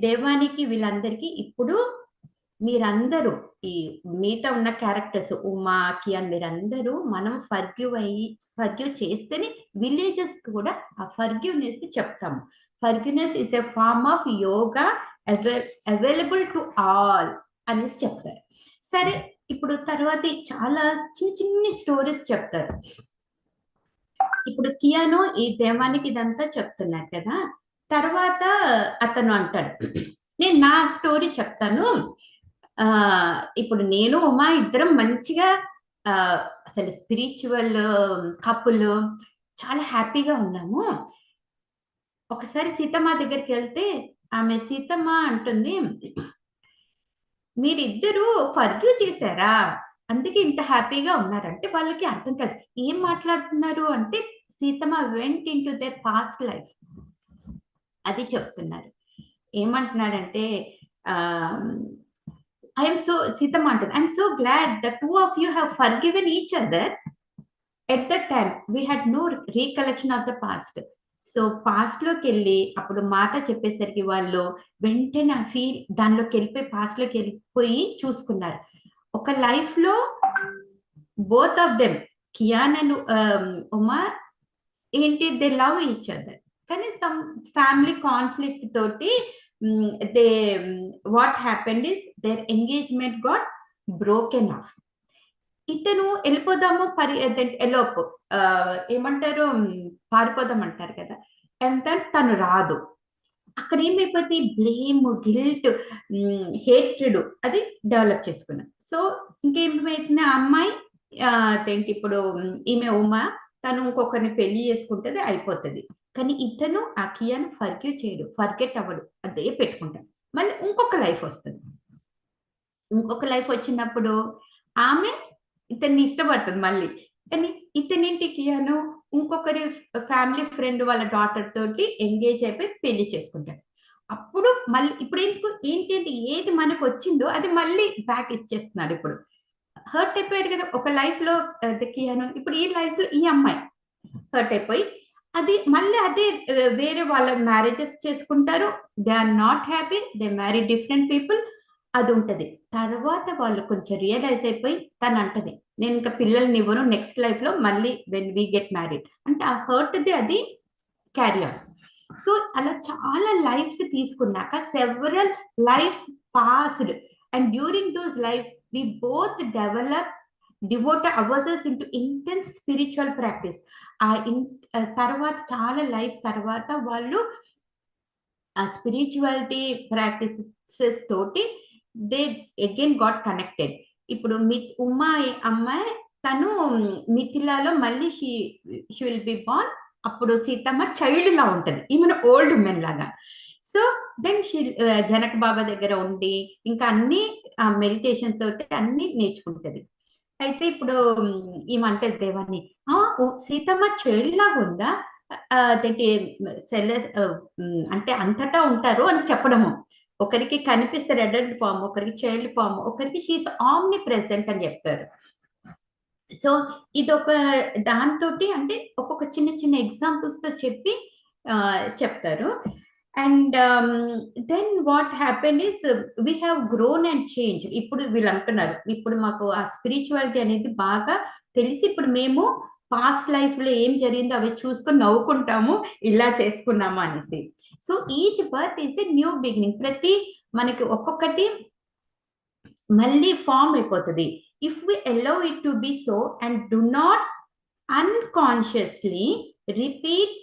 దేవానికి, వీళ్ళందరికీ, ఇప్పుడు మీరందరూ ఈ మిగతా ఉన్న క్యారెక్టర్స్ ఉమా, కియాన్, మీరందరూ మనం ఫర్గివ్ చేస్తేనే విలేజెస్ కూడా ఆ ఫర్గివ్నెస్ చెప్తాము. Forgiveness is a form of yoga available to all అనేసి చెప్తారు. సరే, ఇప్పుడు తర్వాత చాలా చిన్న స్టోరీస్ చెప్తారు. ఇప్పుడు కియాను ఈ దేవానికి ఇదంతా చెప్తున్నారు కదా, తర్వాత అతను అంటాడు, నేను నా స్టోరీ చెప్తాను. ఇప్పుడు నేను ఉమా ఇద్దరం మంచిగా అసలు స్పిరిచువల్ కపుల్, చాలా హ్యాపీగా ఉన్నాము. ఒకసారి సీతమ్మ దగ్గరికి వెళ్తే ఆమె సీతమ్మ అంటుంది, మీరిద్దరూ ఫర్గివ్ చేశారా, అందుకే ఇంత హ్యాపీగా ఉన్నారంటే వాళ్ళకి అర్థం కాదు ఏం మాట్లాడుతున్నారు అంటే, Seethamma went in to their past life అది చెప్తున్నారు. ఏమంటున్నాడంటే, సీతమ్మ అంటుంది, I'm so glad the two of you have forgiven each other at the time we had no recollection of the past. So past లోకి వెళ్ళి అప్పుడు మాట చెప్పేసరికి వాళ్ళు వెంటనే ఆ ఫీల్ దానిలోకి వెళ్ళిపోయి, పాస్ట్ లోకి వెళ్ళిపోయి చూసుకున్నారు. ఒక లైఫ్ లో both of them Kiyan and Uma ఏంటి, దే లవ్ ఈచ్ అదర్, కానీ సమ్ ఫ్యామిలీ కాన్ఫ్లిక్ట్ తోటి they what happened is their engagement got broken off. ఇతను వెళ్ళిపోదాము ఎలోప్ ఏమంటారు, పారిపోదాం అంటారు కదా, అండ్ తను రాదు. అక్కడ ఏమైపోతుంది, బ్లేమ్, గిల్ట్, హేట్రెడ్ అది డెవలప్ చేసుకున్నాం. సో ఇంకేమైతుంది, ఆ అమ్మాయి అదేంటి ఇప్పుడు ఈమె ఉమా తను ఇంకొకరిని పెళ్లి చేసుకుంటుంది, అయిపోతుంది. కానీ ఇతను ఆ కియాను ఫర్గివ్ చేయడు, ఫర్గెట్ అవ్వడు, అదే పెట్టుకుంటాడు. మళ్ళీ ఇంకొక లైఫ్ వస్తుంది. ఇంకొక లైఫ్ వచ్చినప్పుడు ఆమె ఇతన్ని ఇష్టపడుతుంది మళ్ళీ, కానీ ఇతనేంటి కియాను ఇంకొకరి ఫ్యామిలీ ఫ్రెండ్ వాళ్ళ డాటర్ తోటి ఎంగేజ్ అయిపోయి పెళ్లి చేసుకుంటాడు. అప్పుడు మళ్ళీ ఇప్పుడు ఎందుకు ఏంటి అంటే ఏది మనకు వచ్చిందో అది మళ్ళీ బ్యాక్ ఇచ్చేస్తున్నాడు. ఇప్పుడు హర్ట్ అయిపోయాడు కదా ఒక లైఫ్ లో కియాను, ఇప్పుడు ఈ లైఫ్ లో ఈ అమ్మాయి హర్ట్ అయిపోయి అది మళ్ళీ అదే వేరే వాళ్ళ మ్యారేజెస్ చేసుకుంటారు. They are not happy, they marry different people, అది ఉంటది. తర్వాత వాళ్ళు కొంచెం రియలైజ్ అయిపోయి తను అంటది, నేను ఇంకా పిల్లల్ని ఇవ్వను, నెక్స్ట్ లైఫ్ లో మళ్ళీ వెన్ వీ గెట్ మ్యారీడ్ అంటే ఆ హర్ట్ ది అది క్యారీ ఆన్. సో అలా చాలా లైఫ్స్ తీసుకున్నాక several lives passed, and during those lives we both develop devote ourselves into intense spiritual practice. తర్వాత చాలా లైఫ్ తర్వాత వాళ్ళు ఆ స్పిరిచువాలిటీ ప్రాక్టీసెస్ తోటి దే అగైన్ గాట్ కనెక్టెడ్. ఇప్పుడు ఉమా అమ్మాయి తను మిథిలాలో మళ్ళీ షీ విల్ బి బార్న్. అప్పుడు సీతమ్మ చైల్డ్ లా ఉంటది, ఈమెను ఓల్డ్ ఉమెన్ లాగా. సో దెన్ షీ జనక బాబా దగ్గర ఉండి ఇంకా అన్ని మెడిటేషన్ తోటి అన్ని నేర్చుకుంటది. అయితే ఇప్పుడు ఏమంటది దేవాన్ని, సీతమ్మ చైల్డ్ లాగా ఉందా, అదేంటి అంటే అంతటా ఉంటారు అని చెప్పడము. ఒకరికి కనిపిస్తారు అడల్ట్ ఫామ్, ఒకరికి చైల్డ్ ఫామ్, ఒకరికి షీస్ ఆమ్ని ప్రెసెంట్ అని చెప్తారు. సో ఇదొక దాంతో అంటే ఒక్కొక్క చిన్న చిన్న ఎగ్జాంపుల్స్ తో చెప్పి చెప్తారు. And then what happen is we have grown and change. ఇప్పుడు వీళ్ళు అంటున్నారు, ఇప్పుడు మాకు ఆ స్పిరిచువాలిటీ అనేది బాగా తెలిసి ఇప్పుడు మేము పాస్ట్ లైఫ్ లో ఏం జరిగిందో అవి చూసుకొని నవ్వుకుంటాము, ఇలా చేసుకున్నాము అనేసి. So each birth is a new beginning. ప్రతి మనకి ఒక్కొక్కటి మళ్ళీ ఫామ్ అయిపోతుంది. If we allow it to be so and do not unconsciously repeat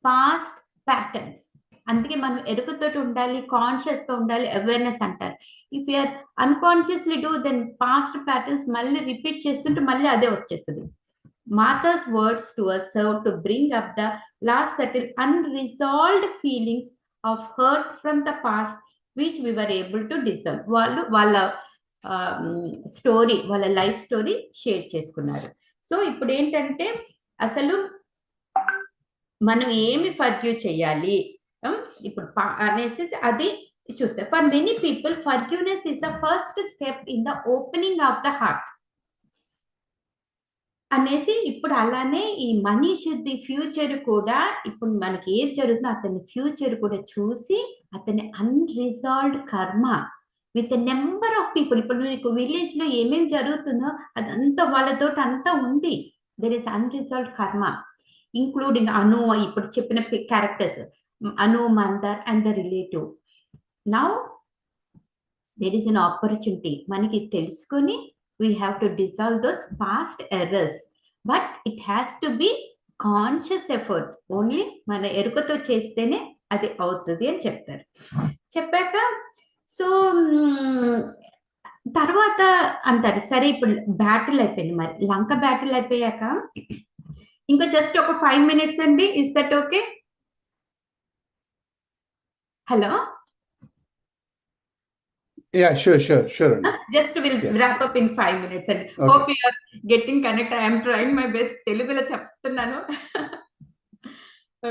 past patterns. అందుకే మనం ఎరుకతోటి ఉండాలి, కాన్షియస్ గా ఉండాలి, అవేర్నెస్ అంటారు. If you're unconsciously do then past patterns మళ్ళీ రిపీట్ చేస్తుంటే మళ్ళీ అదే వచ్చేస్తుంది. Martha's words to us serve to bring up the last subtle unresolved feelings of hurt from the past which we were able to dissolve. వాళ్ళు వాళ్ళ story, వాళ్ళ life story share చేసుకున్నారు. So ఇప్పుడు ఏంటంటే అసలు మనం ఏమి ఫర్గ్యూ చేయాలి ఇప్పుడు అనేసి అది చూస్తే, for many people ఫర్గ్యూనెస్ is the first step in the opening of the heart అనేసి. ఇప్పుడు అలానే ఈ మనీషుద్ది ఫ్యూచర్ కూడా, ఇప్పుడు మనకి ఏది జరుగుతుందో అతని ఫ్యూచర్ కూడా చూసి అతని అన్రిజాల్వ్డ్ కర్మ విత్ నెంబర్ ఆఫ్ పీపుల్, ఇప్పుడు మీకు విలేజ్ లో ఏమేమి జరుగుతుందో అదంతా వాళ్ళతో అంతా ఉంది. There is unresolved karma including అను, ఇప్పుడు చెప్పిన క్యారెక్టర్స్ అను, mother and the relative. Now there is an opportunity, మనకి తెలుసుకొని we have to dissolve those past errors, but it has to be conscious effort. Only మన ఎరుకతో చేస్తేనే అది అవుతుంది అని చెప్తారు. చెప్పాక సో తర్వాత అంటారు, సరే ఇప్పుడు బ్యాటిల్ అయిపోయింది, మరి లంక బ్యాటిల్ అయిపోయాక ఇంకా జస్ట్ ఒక 5 minutes అండి, is that okay? Hello, Yeah, sure. Just will wrap up in 5 minutes and okay. Hope you are getting connected. I am trying my best. Telugulo చెప్తున్నాను.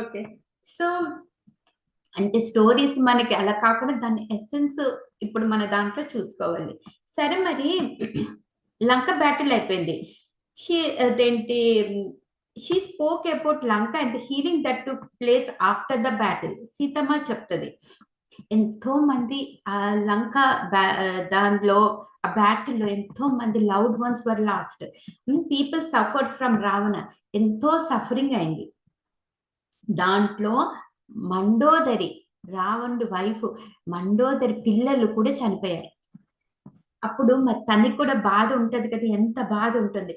ఓకే, సో అంటే stories మనకి అలా కాకుండా దాని ఎసెన్స్ ఇప్పుడు మన దాంట్లో చూసుకోవాలి. సరే మరి లంక బ్యాటిల్ అయిపోయింది. అదేంటి she spoke about Lanka and the healing that took place after the battle. Seethamma చెప్తుంది, ఎంతో మంది లంక దానిలో ఆ బ్యాటిల్లో ఎంతో మంది loved ones were last. People suffered from Ravana. ఎంతో సఫరింగ్ అయింది. దాంట్లో మండోదరి, రావణుడి వైఫ్ మండోదరి పిల్లలు కూడా చనిపోయారు. అప్పుడు మరి తనకి కూడా బాధ ఉంటది కదా, ఎంత బాధ ఉంటుంది.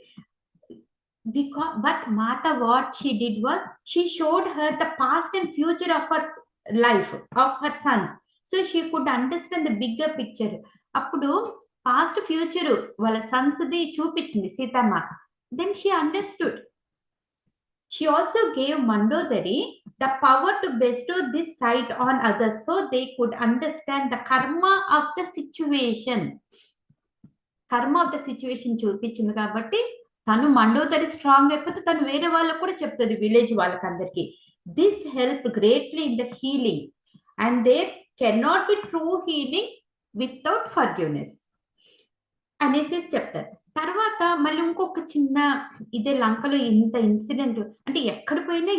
But Mata, what she did was she showed her the past and future of her life, of her sons, so she could understand the bigger picture. అప్పుడు పాస్ట్ ఫ్యూచర్ వాళ్ళ సన్స్ ది చూపించింది Seethamma. Then she understood. She also gave Mandodari the power to bestow this sight on others so they could understand the karma of the situation. కర్మ of the situation చూపించింది కాబట్టి తను Mandodari strong అయిపోతే తను వేరే వాళ్ళకు కూడా చెప్తుంది, విలేజ్ వాళ్ళకందరికి. This help greatly in the healing and there cannot be true healing without forgiveness అనేసి చెప్తారు. తర్వాత మళ్ళీ ఇంకొక చిన్న, ఇదే లంకలో ఇంత ఇన్సిడెంట్ అంటే ఎక్కడ పోయినా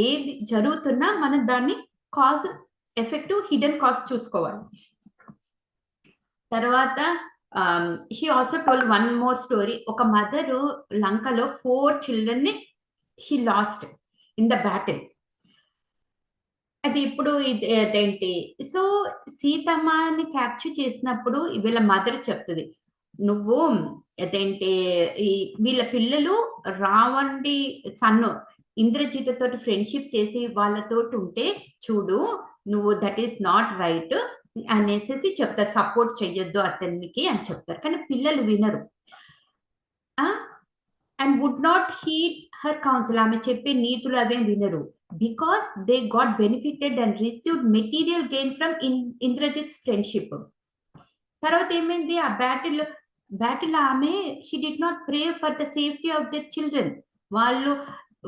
ఏది జరుగుతున్నా మనం దాన్ని కాజ్ ఎఫెక్ట్ హిడెన్ కాజ్ చూసుకోవాలి. తర్వాత she also told one more story. ఒక మదరు లంకలో 4 children ని she lost in the battle. అది ఇప్పుడు అదేంటి, సో సీతమ్మని క్యాప్చర్ చేసినప్పుడు వీళ్ళ మదర్ చెప్తుంది, నువ్వు అదేంటి వీళ్ళ పిల్లలు రావణుడి సన్ను ఇంద్రజిత్ తోటి ఫ్రెండ్షిప్ చేసి వాళ్ళతో ఉంటే చూడు, నువ్వు దట్ ఈస్ నాట్ రైట్ అనేసి చెప్తారు, సపోర్ట్ చెయ్యొద్దు అతనికి అని చెప్తారు. కానీ పిల్లలు వినరు. And would not heed her counsel, ఆమె చెప్పే నీతులు అవేం వినరు. Because they got benefited and received material gain from Indrajit's friendship. తర్వాత ఏమైంది, ఆ బ్యాటిల్ ఆమె she did not pray for the safety of their children.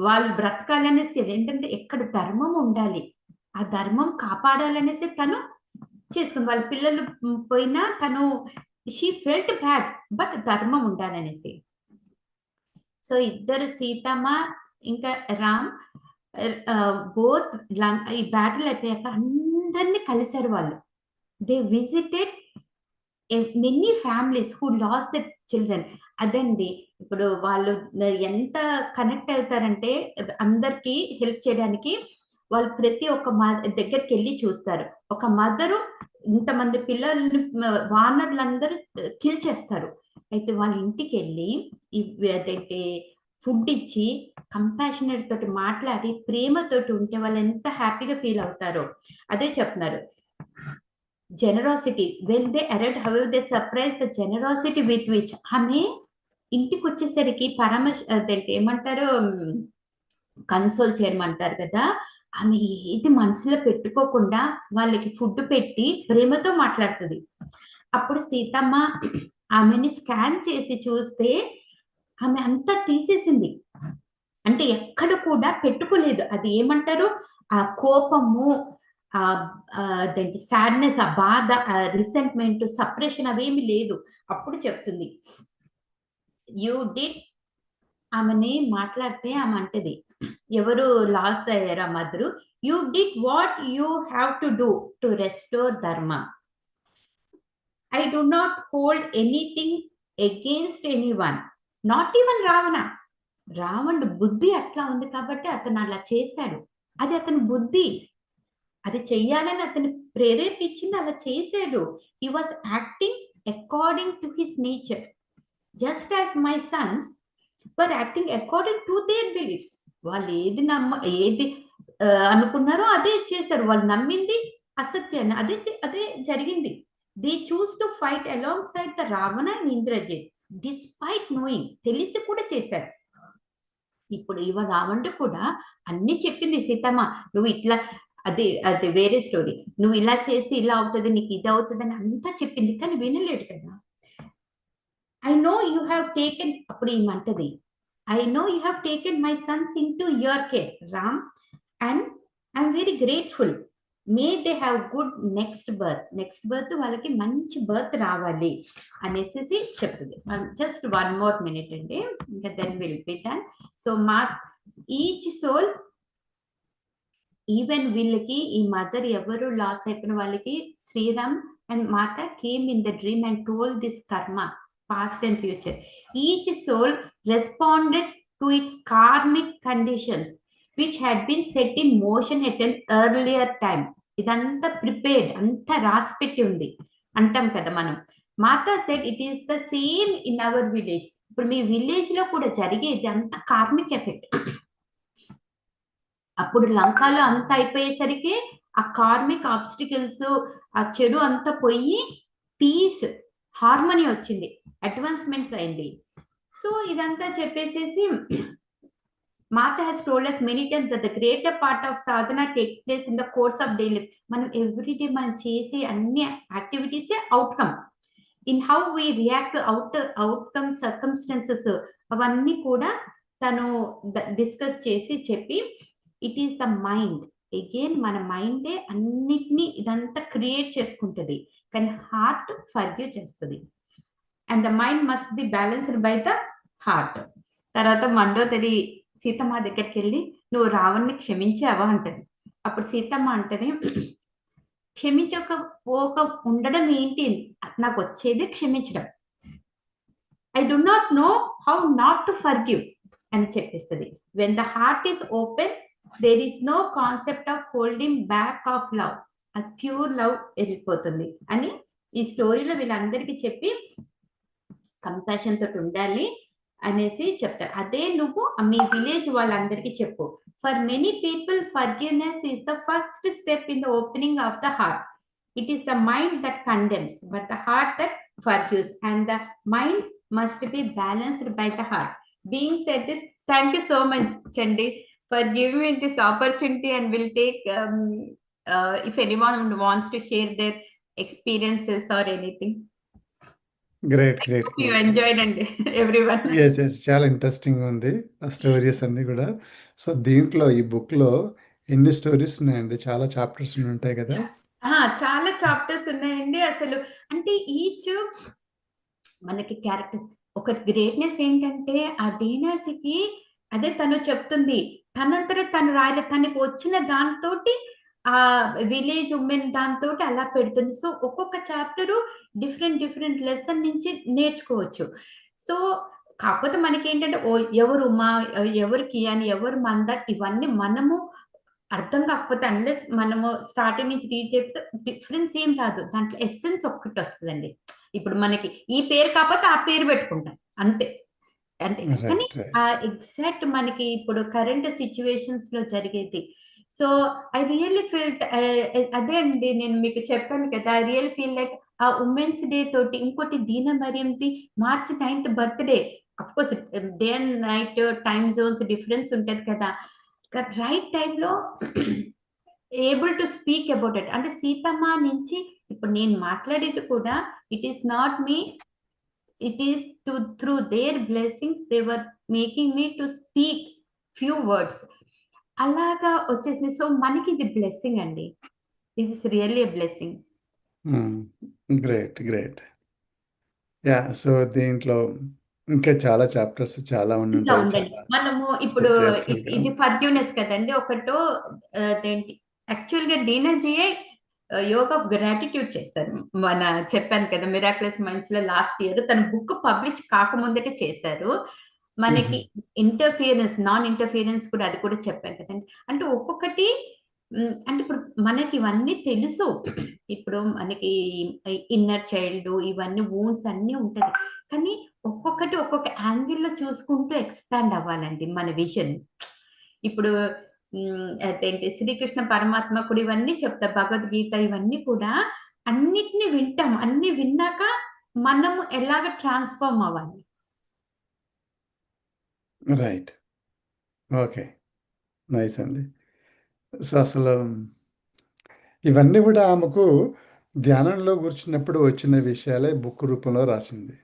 వాళ్ళు బ్రతకాలనేసి, ఎందుకంటే ఎక్కడ ధర్మం ఉండాలి, ఆ ధర్మం కాపాడాలనేసి తను చేసుకుంది. వాళ్ళ పిల్లలు పోయినా తను షీ ఫెల్ట్ బ్యాడ్, బట్ ధర్మం ఉండాలనేసి. సో ఇద్దరు సీతమ్మ ఇంకా రామ్ బోత్ ఈ బ్యాటిల్ అయిపోయాక అందరినీ కలిశారు వాళ్ళు. They visited many families who last the children. అదండి ఇప్పుడు వాళ్ళు ఎంత కనెక్ట్ అవుతారంటే అందరికి హెల్ప్ చేయడానికి వాళ్ళు ప్రతి ఒక్క దగ్గరికి వెళ్ళి చూస్తారు. ఒక మదరు ఇంతమంది పిల్లల్ని వానర్లందరూ కిల్ చేస్తారు. అయితే వాళ్ళ ఇంటికి వెళ్ళి అదైతే ఫుడ్ ఇచ్చి కంపాషనేట్ తోటి మాట్లాడి ప్రేమతోటి ఉంటే వాళ్ళు ఎంత హ్యాపీగా ఫీల్ అవుతారో అదే చెప్తున్నారు. Generosity when they arrived, however they surprise the generosity with which. ఆమె ఇంటికి వచ్చేసరికి అదేంటి ఏమంటారు, కన్సోల్ చేయమంటారు కదా, ఆమె ఏది మనసులో పెట్టుకోకుండా వాళ్ళకి ఫుడ్ పెట్టి ప్రేమతో మాట్లాడుతుంది. అప్పుడు సీతమ్మ ఆమెని స్కాన్ చేసి చూస్తే ఆమె అంతా తీసేసింది, అంటే ఎక్కడ కూడా పెట్టుకోలేదు. అది ఏమంటారు, ఆ కోపము, అదేంటి సాడ్నెస్, ఆ బాధ, రిసెంట్మెంట్, సపరేషన్ అవేమి లేదు. అప్పుడు చెప్తుంది, యూ డిడ్, ఆమెని మాట్లాడితే ఆమె అంటది, ఎవరు లాస్ అయ్యారు ఆ mother, you did what you have to do to restore dharma. I do not hold anything against anyone, not even Ravana. రావణుడు బుద్ధి అట్లా ఉంది కాబట్టి అతను అలా చేశాడు, అది అతని బుద్ధి, అది చెయ్యాలని అతను ప్రేరేపించింది, అలా చేశాడు. He was acting according to his nature, just as my Sons were acting according to their beliefs. వాళ్ళు ఏది అనుకున్నారో అదే చేశారు. వాళ్ళు నమ్మింది అసత్యాన్ని, అదే జరిగింది. They choose to fight alongside the Ravana and Indrajit despite knowing, తెలిసి కూడా చేశారు. ఇప్పుడు రావణుడు కూడా అన్ని చెప్పింది సీతమ్మ, నువ్వు ఇట్లా, అది వేరే స్టోరీ, నువ్వు ఇలా చేసి ఇలా అవుతుంది, నీకు ఇది అవుతుంది అని అంతా చెప్పింది, కానీ వినలేడు కదా. I know you have taken, అప్పుడు ఏమంటది, I know you have taken my Sons in to your care Ram, and I'm very grateful. May they have good next birth, వాళ్ళకి మంచి బర్త్ రావాలి అనేసి చెప్తుంది. జస్ట్ 1 more minute అండి, ఇంకా then will be done. So each soul even వీళ్ళకి ఈ mother ఎవరు లాస్ అయిపోయిన వాళ్ళకి Sriram and Mata came in the dream and told this karma past and future. Each soul responded to its karmic conditions which had been set in motion at an earlier time. ఇదంతా prepared, అంతా రాసి పెట్టి ఉంది అంటాం కదా మనం. Mata said it is the same in our village. ఇప్పుడు మీ village లో కూడా జరిగేది అంత కార్మిక్ ఎఫెక్ట్. అప్పుడు లంకలో అంత అయిపోయేసరికి ఆ కార్మిక్ ఆబ్స్టికల్స్, ఆ చెడు అంతా పోయి పీస్, హార్మోనీ వచ్చింది, అడ్వాన్స్మెంట్స్ అయింది. సో ఇదంతా చెప్పేసేసి Martha has told us many times that the greater part of sadhana takes place in the course of daily life. మనం ఎవ్రీడే మనం చేసే అన్ని యాక్టివిటీసే outcome. In how we react outcome circumstances అవన్నీ కూడా తను డిస్కస్ చేసి చెప్పి, it is the mind. Again మన మైండే అన్నిటినీ ఇదంతా క్రియేట్ చేసుకుంటుంది, కానీ హార్ట్ ఫర్గ్యూ చేస్తుంది. And the mind must be balanced by the heart. తర్వాత మండోదరి సీతమ్మ దగ్గరికి వెళ్ళి నువ్వు రావణ్ణి క్షమించావా అంటది. అప్పుడు సీతమ్మ అంటది, క్షమించకపోక ఉండడం ఏంటి, నాకు వచ్చేదే క్షమించడం. I do not know how not to forgive అని చెప్పేస్తుంది. When the heart is open there is no concept of holding back of love. అది ప్యూర్ లవ్ వెళ్ళిపోతుంది అని ఈ స్టోరీలో వీళ్ళందరికీ చెప్పి కంపాషన్ తోటి ఉండాలి అనేసి చెప్తారు. అదే నువ్వు మీ విలేజ్ వాళ్ళందరికీ చెప్పు. For many people forgiveness is the first step in the opening of the heart. It is the mind that condemns but the heart that forgives and the mind must be balanced by the heart. Being said this, thank you so much Chandi for giving me this opportunity, and we'll take if anyone wants to share their experiences or anything. Great I great hope you enjoyed, and everyone. Yes yes చాలా interesting ఉంది ఆ stories అన్నీ కూడా. So దీంట్లో ఈ బుక్లో ఎన్ని stories ఉన్నాయండి? చాలా చాప్టర్స్ ఉంటాయి కదా? చాలా చాప్టర్స్ ఉన్నాయండి. అసలు అంటే ఈచ్ మనకి క్యారెక్టర్స్. ఒక గ్రేట్నెస్ ఏంటంటే ఆ డీనాజీకి అదే తను చెప్తుంది, తనంతట తను రాయలేదు, తనకు వచ్చిన దాంతోటి ఆ విలేజ్ ఉమెన్ దాంతోటి అలా పెడుతుంది. సో ఒక్కొక్క చాప్టరు డిఫరెంట్ లెసన్ నుంచి నేర్చుకోవచ్చు. సో కాకపోతే మనకేంటంటే ఎవరు ఉమా, ఎవరు కియాని, ఎవరు మందార్, ఇవన్నీ మనము అర్థం కాకపోతే అన్లెస్ మనము స్టార్టింగ్ నుంచి రీడ్ చెప్తే డిఫరెన్స్ ఏం రాదు. దాంట్లో ఎసెన్స్ ఒక్కటి వస్తుందండి. ఇప్పుడు మనకి ఈ పేరు కాకపోతే ఆ పేరు పెట్టుకుంటాం అంతే. అంతే. కానీ ఆ ఎగ్జాక్ట్ మనకి ఇప్పుడు కరెంట్ సిచ్యువేషన్స్ లో జరిగేది. సో ఐ రియల్లీ ఫీల్ అదే అండి, నేను మీకు చెప్పాను కదా, ఐ రియల్ ఫీల్ లైక్ ఆ ఉమెన్స్ డే తోటి ఇంకోటి దీనా మరియంది మార్చి 9th birthday. Of course day and night time Jones difference ఉంటది కదా. రైట్ టైంలో able to speak about it. అంటే సీతమ్మ నుంచి ఇప్పుడు నేను మాట్లాడేది కూడా it is not me, it is through there blessings they were making me to speak few words. అలాగా వచ్చేసింది. సో మనకి ఇది బ్లెస్సింగ్ అండి. It is really a blessing. Great. Yeah. So దీంట్లో ఇంకా చాలా చాప్టర్స్ చాలా ఇంకా ఉంటాయి. ఉందండి. మనము ఇప్పుడు ఇది ఫర్గివ్నెస్ కదండి. ఒకటో అదేంటి యాక్చువల్‌గా డీనాజీయే యోగా ఆఫ్ గ్రాటిట్యూడ్ చేశారు. చెప్పాను కదా, మిరాక్యులస్ మైండ్స్‌లో లాస్ట్ ఇయర్ తన బుక్ పబ్లిష్ కాకముందటే చేశారు. మనకి నాన్ ఇంటర్ఫియరెన్స్ కూడా అది కూడా చెప్పాను కదండి. అంటే ఒక్కొక్కటి అంటే ఇప్పుడు మనకి ఇవన్నీ తెలుసు. ఇప్పుడు మనకి ఇన్నర్ చైల్డ్ ఇవన్నీ వూండ్స్ అన్నీ ఉంటది. కానీ ఒక్కొక్కటి ఒక్కొక్క యాంగిల్‌లో చూసుకుంటూ ఎక్స్‌పాండ్ అవ్వాలండి మన విజన్. ఇప్పుడు అదేంటి శ్రీకృష్ణ పరమాత్మ కూడా ఇవన్నీ చెప్తారు. భగవద్గీత ఇవన్నీ కూడా అన్నిటిని వింటాం. అన్నీ విన్నాక మనము ఎలాగ ట్రాన్స్‌ఫార్మ్ అవ్వాలి. రైట్. ఓకే. నైస్ అండి. సో అసలు ఇవన్నీ కూడా ఆమెకు ధ్యానంలో కూర్చున్నప్పుడు వచ్చిన విషయాలే బుక్ రూపంలో రాసింది.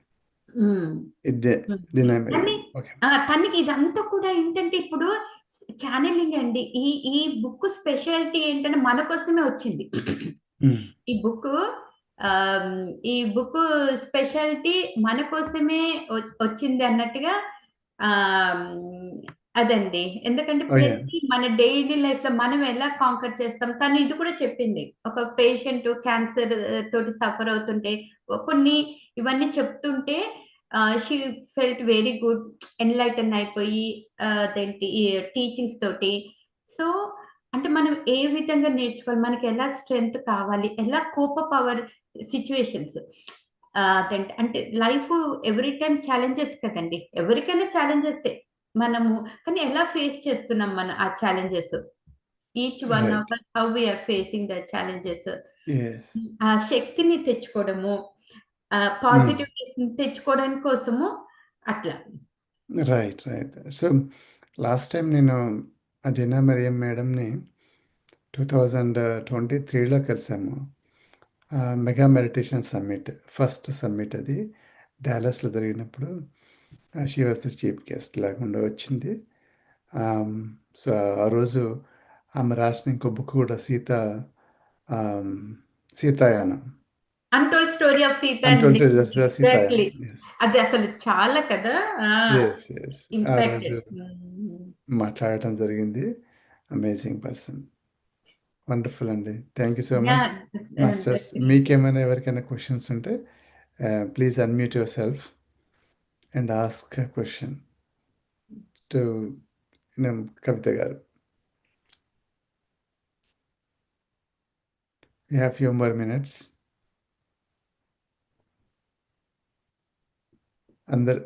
తనకి ఇదంతా కూడా ఏంటంటే ఇప్పుడు ఛానలింగ్ అండి. ఈ బుక్ స్పెషాలిటీ ఏంటంటే మన కోసమే వచ్చింది. ఈ బుక్ స్పెషాలిటీ మన కోసమే వచ్చింది అన్నట్టుగా అదండి. ఎందుకంటే ఓహ్! యాహ్! ప్రతి మన డైలీ లైఫ్‌లో మనం ఎలా కాంకర్ చేస్తాం. తను ఇది కూడా చెప్పింది. ఒక పేషెంట్ క్యాన్సర్ తోటి సఫర్ అవుతుంటే కొన్ని ఇవన్నీ చెప్తుంటే she felt very good enlighten అయిపోయి అదేంటి ఈ టీచింగ్స్ తోటి. సో, అంటే మనం ఏ విధంగా నేర్చుకోవాలి? మనకి ఎలా స్ట్రెంగ్త్ కావాలి? ఎలా కోప్ అప్ అవర్ సిట్యుయేషన్స్. అదంటే అంటే లైఫ్ ఎవ్రీ టైమ్ ఛాలెంజెస్ కదండీ! ఎవరికైనా ఛాలెంజెసే. మనము కానీ ఎలా ఫేస్ చేస్తున్నాం మన ఆ challenges? Each one right. Of us how we are facing the challenges. Yes. ఆ శక్తిని తెచ్చుకోవడము, హ్మ్. పాజిటివ్‌నెస్‌ని తెచ్చుకోవడం కోసము అట్లా. Right. Right. So, last time నేను అజీనా మరియం మేడంని 2023లో కలిసాము. Mega meditation summit. First summit అది. డాలస్‌లో జరిగినప్పుడు she was the chief guest లేకుండా వచ్చింది. ఆహ్, సో, ఆ రోజు ఆమె రాసిన ఇంకో బుక్ కూడా ఆహ్, Sitayanam. 'Untold story of Sita and untold Lakshman' tales of Sitayanam. Exactly. Yes. అది అసలు చాలా కదా! ఆ! యెస్. యెస్. ఆ రోజు ఇంపాక్టెడ్. హ్మ్. మాట్లాడటం జరిగింది. Amazing person. వండర్‌ఫుల్ అండి. Thank you so much. Yeah! Masters మీకేమైనా ఎవరికైనా క్వెషన్స్ ఉంటే please unmute your self and ask a question to Kavitha garu. We have few more minutes. అందరు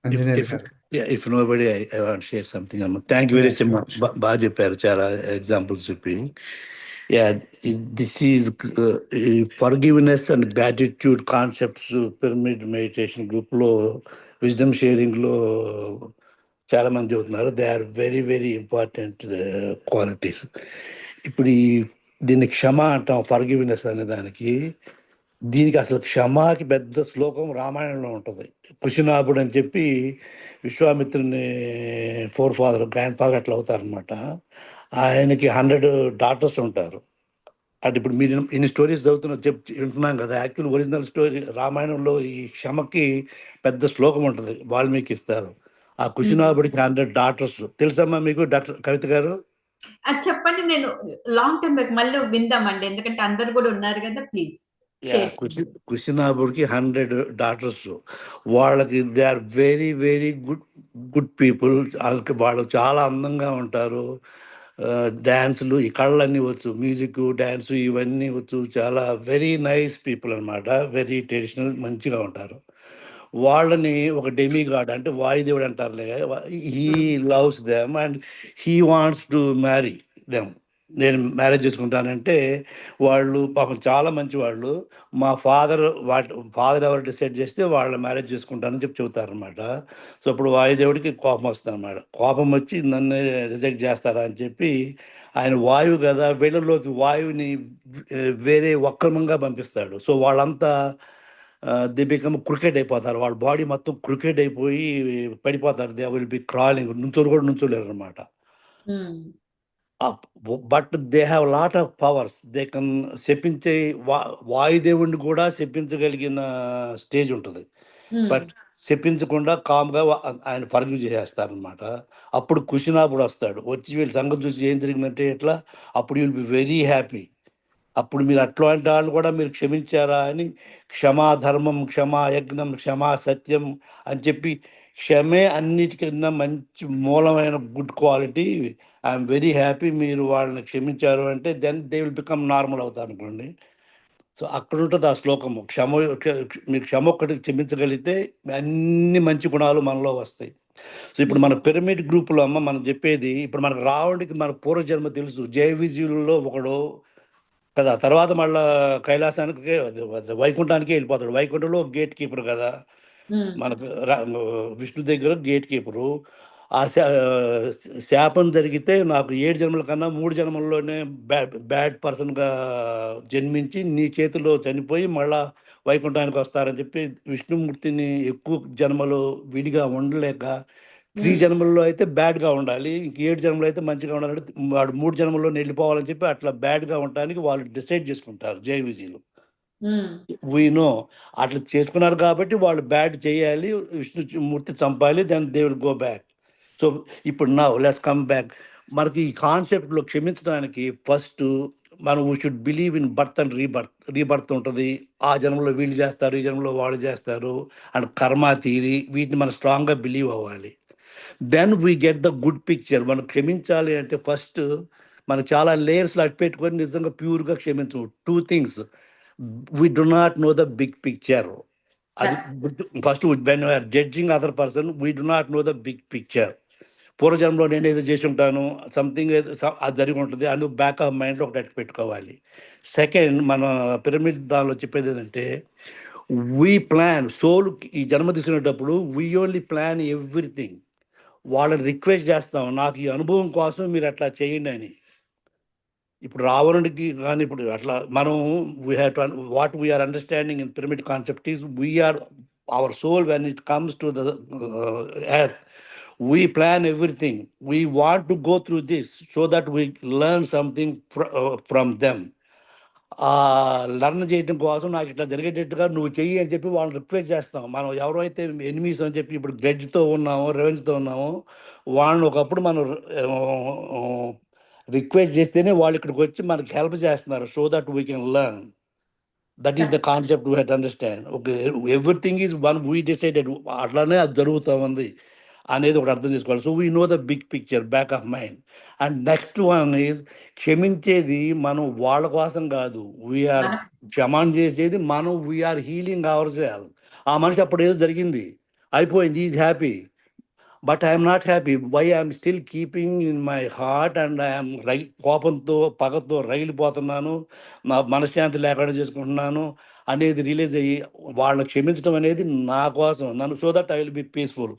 ఆంజనేయులు If గారు. if nobody, I want to share something. Thank you very Sure, much. sure. బాగా చెప్పారు, చాలా examples చెప్పి. Yeah, this is forgiveness and gratitude concepts pyramid meditation group లో wisdom sharing లో చాలా మంది చెబుతున్నారు. They are very very important qualities. ఇప్పుడు దీన్ని క్షమ అంటాం, ఫర్గివ్నెస్ అనే దానికి. దీనికి అసలు క్షమాకి పెద్ద శ్లోకం రామాయణంలో ఉంటుంది. కుశినాభుడు అని చెప్పి విశ్వామిత్రుని ఫాదర్ గ్రాండ్ ఫాదర్ అట్లా అవుతారనమాట. ఆయనకి 100 డాటర్స్ ఉంటారు. అంటే ఇప్పుడు మీరు ఇన్ని స్టోరీస్ వింటున్నాం కదా. యాక్చువల్ ఒరిజినల్ స్టోరీ రామాయణంలో ఈ క్షమకి పెద్ద శ్లోకం ఉంటుంది, వాల్మీకి ఇస్తారు. ఆ హ్మ్. కుశినాభుడికి 100 డాటర్స్. తెలుసమ్మా మీకు డాక్టర్ కవిత గారు? అది చెప్పండి. నేను లాంగ్ టైమ్ బ్యాక్ మళ్ళీ విందామండి. ఎందుకంటే అందరూ గూడా ఉన్నారు గదా! ప్లీజ్ యా, షేర్ చేయండి. కుశినాభుడికి 100 డాటర్స్. వాళ్ళకి they are very very good good people. వాళ్ళు చాలా అందంగా ఉంటారు. డ్యాన్సులు ఈ కళ్ళన్నీ వచ్చు, మ్యూజిక్ డ్యాన్స్ ఇవన్నీ వచ్చు. చాలా వెరీ నైస్ పీపుల్ అనమాట. వెరీ ట్రెడిషనల్, మంచిగా ఉంటారు. వాళ్ళని ఒక డెమి గాడ్ అంటే వాయుదేవుడు అంటారులే. హీ హ్మ్. Loves them and he wants to marry them. నేను మ్యారేజ్ చేసుకుంటానంటే వాళ్ళు పాపం చాలా మంచి వాళ్ళు. మా ఫాదర్ ఎవరు డిసైడ్ చేస్తే వాళ్ళ మ్యారేజ్ చేసుకుంటానని చెప్పి చెబుతారనమాట. సో అప్పుడు వాయుదేవుడికి కోపం వస్తుంది అనమాట. కోపం వచ్చి నన్ను రిజెక్ట్ చేస్తారా అని చెప్పి, ఆయన వాయువు కదా, వీళ్ళలోకి వాయువుని వేరే వక్రమంగా పంపిస్తాడు. సో వాళ్ళంతా ది బికమ్ క్రికెట్ అయిపోతారు. వాళ్ళ బాడీ మొత్తం క్రికెట్ అయిపోయి పడిపోతారు. దే విల్ బి క్రాలింగ్, నుంచోరు కూడా నుంచోలేరు అనమాట. Hmm. But they have lot of powers. They can శపించే వాయుదేవుడిని కూడా శపించగలిగిన స్టేజ్ ఉంటుంది. హ్మ్. బట్ శపించకుండా కామ్గా ఆయన ఫర్గివ్ చేసేస్తారనమాట. అప్పుడు కుశినాపుడు వస్తాడు. వచ్చి వీళ్ళ సంగతి చూసి ఏం జరిగిందంటే ఎట్లా, అప్పుడు విల్ బి వెరీ హ్యాపీ. అప్పుడు మీరు అట్లాంటి వాళ్ళు కూడా మీరు క్షమించారా అని, క్షమా ధర్మం, క్షమా యజ్ఞం, క్షమా సత్యం అని చెప్పి, క్షమే అన్నిటికన్నా మంచి మూలమైన good quality. I'm very happy మీరు వాళ్ళని క్షమించారు అంటే, then they will become normal అవుతారు అనుకోండి. సో అక్కడ ఉంటుంది ఆ శ్లోకము. మీరు క్షమ ఒక్కటి క్షమించగలిగితే అన్ని మంచి గుణాలు మనలో వస్తాయి. సో ఇప్పుడు హ్మ్. మన పిరమిడ్ గ్రూపులో అమ్మ మనం చెప్పేది, ఇప్పుడు మనకు రావడానికి మన పూర్వజన్మ తెలుసు. జయ విజయులలో ఒకడు కదా, తర్వాత మళ్ళా కైలాసానికి వైకుంఠానికే వెళ్ళిపోతాడు. వైకుంఠంలో గేట్ కీపర్ కదా హ్మ్. మనకు. విష్ణు దగ్గర గేట్ కీపరు. ఆ శాపం జరిగితే నాకు 7 జన్మల కన్నా 3 జన్మల్లోనే బ్యాడ్ పర్సన్గా జన్మించి నీ చేతిలో చనిపోయి మళ్ళా వైకుంఠానికి వస్తారని చెప్పి, విష్ణుమూర్తిని ఎక్కువ జన్మలు విడిగా ఉండలేక 3 హ్మ్. జన్మల్లో అయితే బ్యాడ్‌గా ఉండాలి. ఇంక 7 జన్మలో అయితే మంచిగా ఉండాలంటే వాడు 3 జన్మల్లోనే వెళ్ళిపోవాలని చెప్పి అట్లా బ్యాడ్‌గా ఉండటానికి వాళ్ళు డిసైడ్ చేసుకుంటారు జై విజయులు. హ్మ్. We know. అట్లా చేసుకున్నారు కాబట్టి వాళ్ళు బ్యాడ్ చేయాలి. విష్ణు మూర్తి చంపాలి. Then they will go back. So ఇప్పుడు నా లెట్స్ కమ్ బ్యాక్. మనకి ఈ కాన్సెప్ట్లో క్షమించడానికి ఫస్ట్ మనం we should believe in birth and rebirth ఉంటుంది. ఆ జన్మలో వీళ్ళు చేస్తారు, ఈ జన్మలో వాళ్ళు చేస్తారు అండ్ కర్మ థియరీ, వీటిని మనం స్ట్రాంగ్గా బిలీవ్ అవ్వాలి. Then we get the good picture. మనం క్షమించాలి అంటే ఫస్ట్ మనం చాలా లేయర్స్లో అట్టు పెట్టుకొని నిజంగా ప్యూర్గా క్షమించు. 2 things, we do not know the big picture. అది first when are judging other person, we do not know the big picture. పూర్వజన్మలో నేను ఏదో చేసి ఉంటాను, సంథింగ్ ఏదో అది జరిగి ఉంటుంది, అందు బ్యాక్ ఆఫ్ మైండ్లో ఒకటి పెట్టుకోవాలి. సెకండ్, మన పిరమిడ్ దానిలో చెప్పేది ఏంటంటే వీ ప్లాన్ సోల్. ఈ జన్మ తీసుకునేటప్పుడు వీ ఓన్లీ ప్లాన్ ఎవ్రీథింగ్. వాళ్ళని రిక్వెస్ట్ చేస్తాం, నాకు ఈ అనుభవం కోసం మీరు అట్లా చేయండి అని. ఇప్పుడు రావణుడికి కానీ ఇప్పుడు అట్లా మనం we have to what we're understanding in pyramid concept is we're our soul when it comes to the earth. We plan everything. We want to go through this so that we learn something from them. Learn చేయడం కోసం నాకు ఇట్లా జరిగేటట్టుగా నువ్వు చెయ్యి అని చెప్పి వాళ్ళని request చేస్తాం. మనం ఎవరైతే ఎనిమీస్ అని చెప్పి ఇప్పుడు గ్రెడ్జ్తో ఉన్నామో, రెవెన్జ్తో ఉన్నామో, వాళ్ళని ఒకప్పుడు మనం రిక్వెస్ట్ చేస్తేనే వాళ్ళు ఇక్కడికి వచ్చి మనకి హెల్ప్ చేస్తున్నారు. So that we can learn. That is the concept we have to understand. Okay, everything is one we decided, అట్లానే అది జరుగుతూ ఉంది అనేది ఒకటి అర్థం చేసుకోవాలి. So we know the big picture back of mind. And next one is క్షమించేది మనం వాళ్ళ కోసం కాదు, వీఆర్ క్షమాన్ చేసేది మనం, వీఆర్ హీలింగ్ అవర్ సెల్ఫ్. ఆ మనిషి అప్పుడు ఏదో జరిగింది, అయిపోయింది, is happy, but I'm not happy. Why I'm still keeping in my heart and I'm కోపంతో పగతో రగిలిపోతున్నాను, నా మనశ్శాంతి లేకుండా చేసుకుంటున్నాను అనేది రిలీజ్ అయ్యి వాళ్ళని క్షమించడం అనేది నా కోసం, నన్ను, so that I will be peaceful.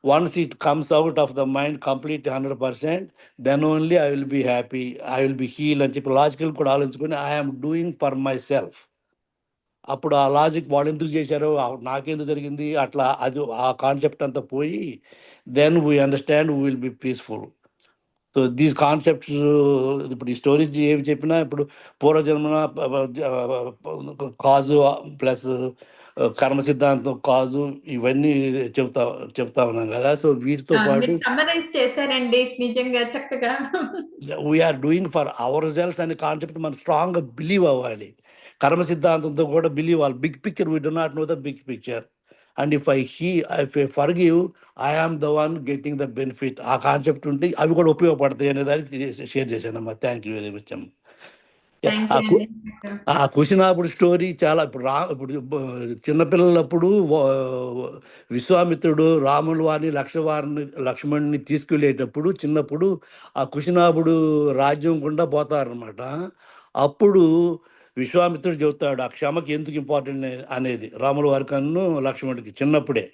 Once it comes out of the mind complete 100%, then only I will be happy, I will be healed అని చెప్పి లాజికల్ కూడా ఆలోచించుకొని I'm doing for my self. అప్పుడు ఆ లాజిక్ వాళ్ళు ఎందుకు చేశారో, నాకెందుకు జరిగింది అట్లా, అది ఆ కాన్సెప్ట్ అంతా పోయి then we understand, we will be peaceful. So these concepts ఇప్పుడు ఈ స్టోరీస్ ఏవి చెప్పినా ఇప్పుడు పూర్వజన్మన కాజు ప్లస్ కర్మ సిద్ధాంతం కాజు ఇవన్నీ చెప్తా ఉన్నాం కదా. సో వీటితో పాటు సమ్మరైజ్ చేశారండి నిజంగా చక్కగా. We are doing for our self అనే కాన్సెప్ట్ మనం స్ట్రాంగ్గా బిలీవ్ అవ్వాలి. కర్మ సిద్ధాంతంతో కూడా బిలీవ్ అవ్వాలి. Big picture, we do not know the big picture. And if I forgive, I am the one getting the benefit. ఆ కాన్సెప్ట్ ఉంటే అవి కూడా ఉపయోగపడతాయి అనే దానికి షేర్ చేశానమ్మా. థ్యాంక్ యూ వెరీ మచ్ అమ్మా. ఆ కుశినాపుడు స్టోరీ చాలా ఇప్పుడు చిన్నపిల్లలప్పుడు విశ్వామిత్రుడు రాముల వారిని లక్ష్మణుని తీసుకెళ్ళేటప్పుడు చిన్నప్పుడు ఆ కుశినాపుడు రాజ్యం గుండా పోతారనమాట. అప్పుడు విశ్వామిత్రుడు చెబుతాడు ఆ క్షమకి ఎందుకు ఇంపార్టెంట్ అనేది రాముల వారి కన్ను లక్ష్మణుడికి చిన్నప్పుడే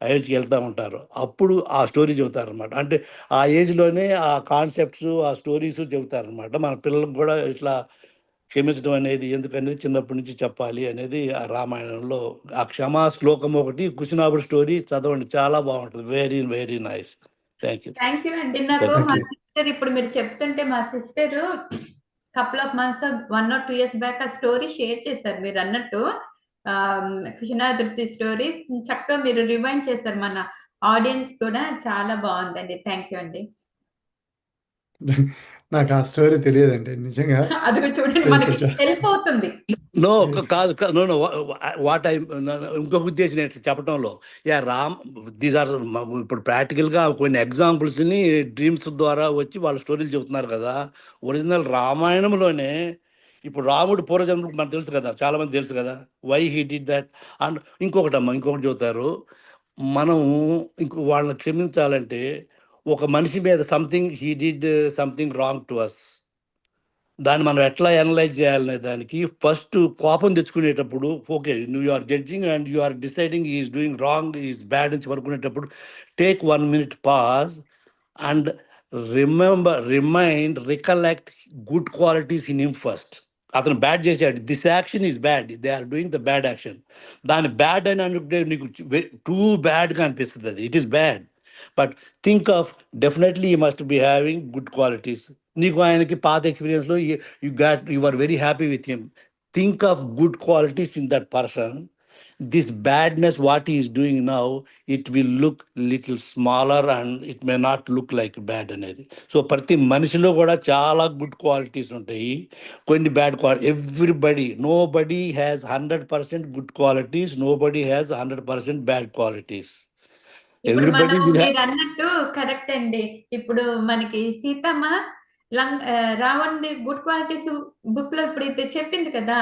అయోధ్యకి వెళ్తూ ఉంటారు. అప్పుడు ఆ స్టోరీ చెబుతారనమాట. అంటే ఆ ఏజ్లోనే ఆ కాన్సెప్ట్స్, ఆ స్టోరీస్ చెబుతారనమాట. మన పిల్లలకు కూడా ఇట్లా క్షమించడం అనేది ఎందుకనేది చిన్నప్పటి నుంచి చెప్పాలి అనేది ఆ రామాయణంలో ఆ క్షమా శ్లోకం ఒకటి, కుశినాపుడు స్టోరీ చదవండి, చాలా బాగుంటుంది. Very very nice. Thank you. Thank you అండి. నాకు మా సిస్టర్, ఇప్పుడు మీరు చెప్తుంటే మా sister couple of months 1 or 2 years back ఆ స్టోరీ షేర్ చేశారు మీరు అన్నట్టు. కృష్ణాద్రి స్టోరీ చక్కగా మీరు రివైండ్ చేశారు. మన ఆడియన్స్ కూడా చాలా బాగుందండి. థ్యాంక్ యూ అండి. నాకు ఆ స్టోరీ తెలియదండి నిజంగా. అది చూడండి, మనకి హెల్ప్ అవుతుంది. నో కాదు, నో వాట్ ఐ ఇంకొక ఉద్దేశం ఏంటి చెప్పడంలో, దీస్ ఆర్ ఇప్పుడు ప్రాక్టికల్గా కొన్ని ఎగ్జాంపుల్స్ని డ్రీమ్స్ ద్వారా వచ్చి వాళ్ళ స్టోరీలు చెబుతున్నారు కదా. ఒరిజినల్ రామాయణంలోనే ఇప్పుడు రాముడు పూర్వజన్మకు మనకు తెలుసు కదా, చాలామంది తెలుసు కదా, why he did that. And ఇంకొకటి చెబుతారు, మనం వాళ్ళని క్షమించాలంటే ఒక మనిషి మీద he did something wrong to us, దాన్ని మనం ఎట్లా అనలైజ్ చేయాలనే దానికి ఫస్ట్ కోపం తెచ్చుకునేటప్పుడు, okay you are judging and you are deciding is doing wrong, is bad నుంచి పడుకునేటప్పుడు take 1 minute pause and recollect good qualities in him first. అతను బ్యాడ్ చేశాడు, this action is bad, they are doing the bad action. దాన్ని bad అని అనుకుంటే నీకు too బ్యాడ్గా అనిపిస్తుంది, అది it is bad. But think of definitely you must be having good qualities. నీకు ఆయనకి పాత ఎక్స్పీరియన్స్లో you are very happy with him. Think of good qualities in that person this badness what he is doing now, it will look little smaller and it may not look like bad అనేది. So ప్రతి మనిషిలో కూడా చాలా good qualities ఉంటాయి, కొన్ని bad quality. Everybody, nobody has 100% good qualities, nobody has 100% bad qualities. ఇప్పుడు everybody మనం will మీరు అన్నట్టు కరెక్ట్ అండి. ఇప్పుడు మనకి సీతమ్మ రావణ్ది గుడ్ క్వాలిటీస్ బుక్ లో ఇప్పుడు ఇది చెప్పింది కదా,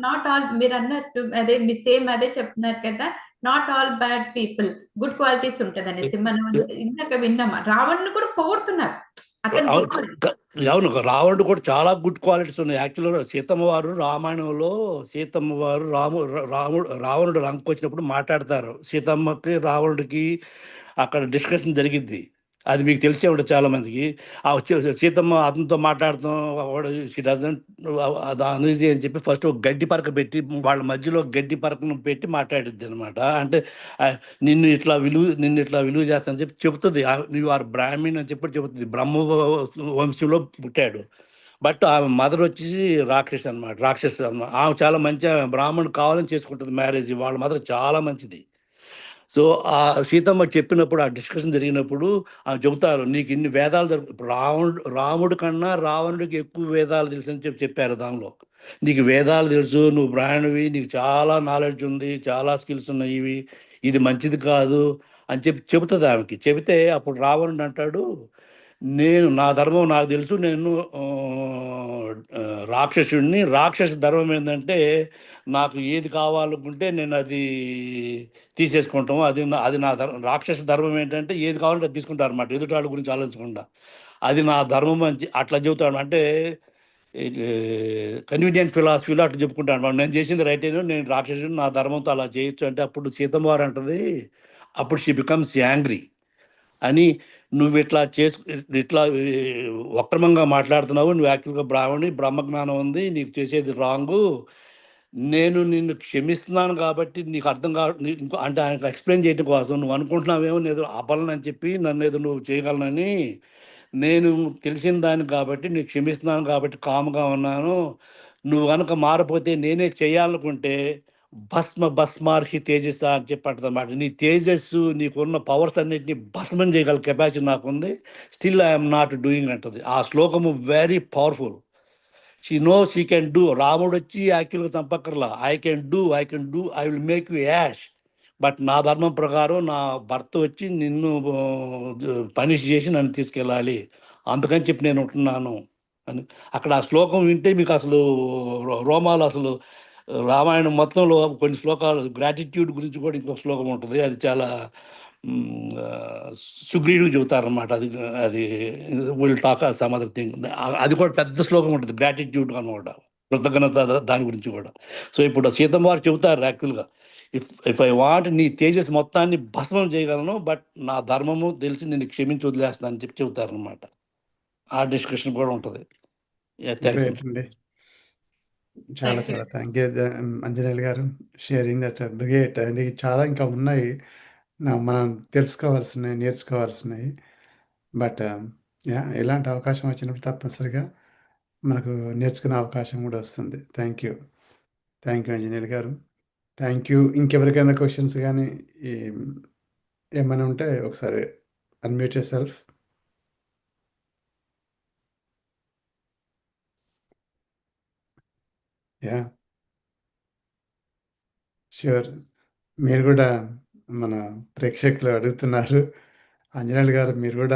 నాట్ ఆల్, మీరు అన్నట్టు అదే మీరు సేమ్ అదే చెప్తున్నారు కదా, not all bad people, good qualities ఉంటది అనేసి మనం ఇందాక విన్నామా. రావణ్ని కూడా పొగుడుతున్నారు, అతను good quality. అవును, రావణుడు కూడా చాలా గుడ్ క్వాలిటీస్ ఉన్నాయి. యాక్చువల్గా సీతమ్మ వారు రామాయణంలో, సీతమ్మ వారు రావణుడు లంక వచ్చినప్పుడు మాట్లాడతారు. సీతమ్మకి రావణుడికి అక్కడ డిస్కషన్ జరిగిద్ది, అది మీకు తెలిసే ఉంటుంది చాలా మందికి. ఆ సీతమ్మ అతనితో మాట్లాడతాం, షీ డజంట్ అనీజీ అని చెప్పి ఫస్ట్ ఒక గడ్డి పరక పెట్టి వాళ్ళ మధ్యలో గడ్డి పరకను పెట్టి మాట్లాడిద్ది అనమాట. అంటే నిన్ను ఇట్లా విలువ చేస్తానని చెప్పి చెబుతుంది. నువ్వు ఆర్ బ్రాహ్మణ్ అని చెప్పి చెబుతుంది. బ్రహ్మ వంశంలో పుట్టాడు, బట్ ఆమె మదర్ వచ్చేసి రాక్షస్ అనమాట. ఆమె చాలా మంచి బ్రాహ్మణ్ కావాలని చేసుకుంటుంది మ్యారేజ్. వాళ్ళ మదర్ చాలా మంచిది. సో ఆ సీతమ్మ చెప్పినప్పుడు, ఆ డిస్కషన్ జరిగినప్పుడు చెబుతారు, నీకు ఇన్ని వేదాలు ఇప్పుడు రాముడు కన్నా రావణుడికి ఎక్కువ వేదాలు తెలుసు అని చెప్పారు. దానిలో నీకు వేదాలు తెలుసు, నువ్వు బ్రాహ్మణువి, నీకు చాలా నాలెడ్జ్ ఉంది, చాలా స్కిల్స్ ఉన్నాయి, ఇది మంచిది కాదు అని చెబుతుంది ఆమెకి. చెబితే అప్పుడు రావణుడు అంటాడు, నా ధర్మం నాకు తెలుసు, నేను రాక్షసుడిని. రాక్షస ధర్మం ఏంటంటే నాకు ఏది కావాలనుకుంటే నేను అది తీసేసుకుంటాము, అది నా ధర్మం. రాక్షస ధర్మం ఏంటంటే ఏది కావాలంటే అది తీసుకుంటారు అన్నమాట, ఎదుటి వాళ్ళ గురించి ఆలోచించకుండా. అది నా ధర్మం అని అట్లా చెబుతాడు. అంటే కన్వీనియంట్ ఫిలాసఫీలో అట్లా చెప్పుకుంటాను అనమాట. నేను చేసింది రైట్ అయినా, నేను రాక్షసుని, నా ధర్మంతో అలా చేయొచ్చు అంటే అప్పుడు సీతమ్మ వారు అంటది, అప్పుడు షీ బికమ్స్ యాంగ్రీ అని, నువ్వు ఇట్లా వక్రమంగా మాట్లాడుతున్నావు, నువ్వు యాక్చువల్గా బ్రహ్మజ్ఞానం ఉంది, నీకు చేసేది రాంగు, నేను నిన్ను క్షమిస్తున్నాను కాబట్టి నీకు అర్థం ఇంకో అంటే ఆయనకు ఎక్స్ప్లెయిన్ చేయడం కోసం, నువ్వు అనుకుంటున్నావేమో నేను అపలనని చెప్పి నన్ను ఏదో నువ్వు చేయగలనని, నేను తెలిసిన దాన్ని కాబట్టి నీకు క్షమిస్తున్నాను కాబట్టి కామ్గా ఉన్నాను, నువ్వు కనుక మారపోతే నేనే చేయాలనుకుంటే భస్మార్హి తేజస్స అని చెప్పి అంటుంది అన్నమాట. నీ తేజస్సు, నీకున్న పవర్స్ అన్నిటిని భస్మం చేయగల కెపాసిటీ నాకుంది, స్టిల్ ఐఎమ్ నాట్ డూయింగ్ అంటుంది. ఆ శ్లోకము very powerful. She knows she can do. రాముడు వచ్చి యాక్చువల్గా చంపక్కర్లా, I can do, I will make you ash, but నా ధర్మం ప్రకారం నా భర్త వచ్చి నిన్ను పనిష్ చేసి నన్ను తీసుకెళ్ళాలి, అందుకని చెప్పి నేను ఉంటున్నాను అని. అక్కడ ఆ శ్లోకం వింటే మీకు అసలు రోమాలు, అసలు రామాయణం మొత్తంలో కొన్ని శ్లోకాలు, గ్రాటిట్యూడ్ గురించి కూడా ఇంకొక శ్లోకం ఉంటుంది, అది చాలా సుగ్రీవుడికి చెబుతారనమాట. అది will talk some other thing. అది కూడా పెద్ద శ్లోకం ఉంటుంది, గ్రాటిట్యూడ్ అనమాట, కృతజ్ఞత, దాని గురించి కూడా. సో ఇప్పుడు సీతమ్మ వారు చెబుతారు యాక్చువల్గా, ఇఫ్ ఐ వాంట్ నీ తేజస్ మొత్తాన్ని భస్మం చేయగలను, బట్ నా ధర్మము తెలిసి నేను క్షమించి వదిలేస్తాను అని చెప్పి చెబుతారనమాట. ఆ డిస్కషన్ కూడా ఉంటుంది. గ్రేట్ అండి, చాలా చాలా థ్యాంక్ యూ అంజనేయులు గారు, షేరింగ్ దట్ గ్రేట్ అండి. చాలా ఇంకా ఉన్నాయి మనం తెలుసుకోవాల్సినవి, నేర్చుకోవాల్సినవి. బట్ ఇలాంటి అవకాశం వచ్చినప్పుడు తప్పనిసరిగా మనకు నేర్చుకునే అవకాశం కూడా వస్తుంది. థ్యాంక్ యూ అంజనేయులు గారు, థ్యాంక్ యూ. ఇంకెవరికైనా క్వశ్చన్స్ కానీ ఏమైనా ఉంటే ఒకసారి అన్మ్యూట్ యువర్ సెల్ఫ్. ష్యూర్. మీరు కూడా మన ప్రేక్షకులు అడుగుతున్నారు, అంజనేయులు గారు మీరు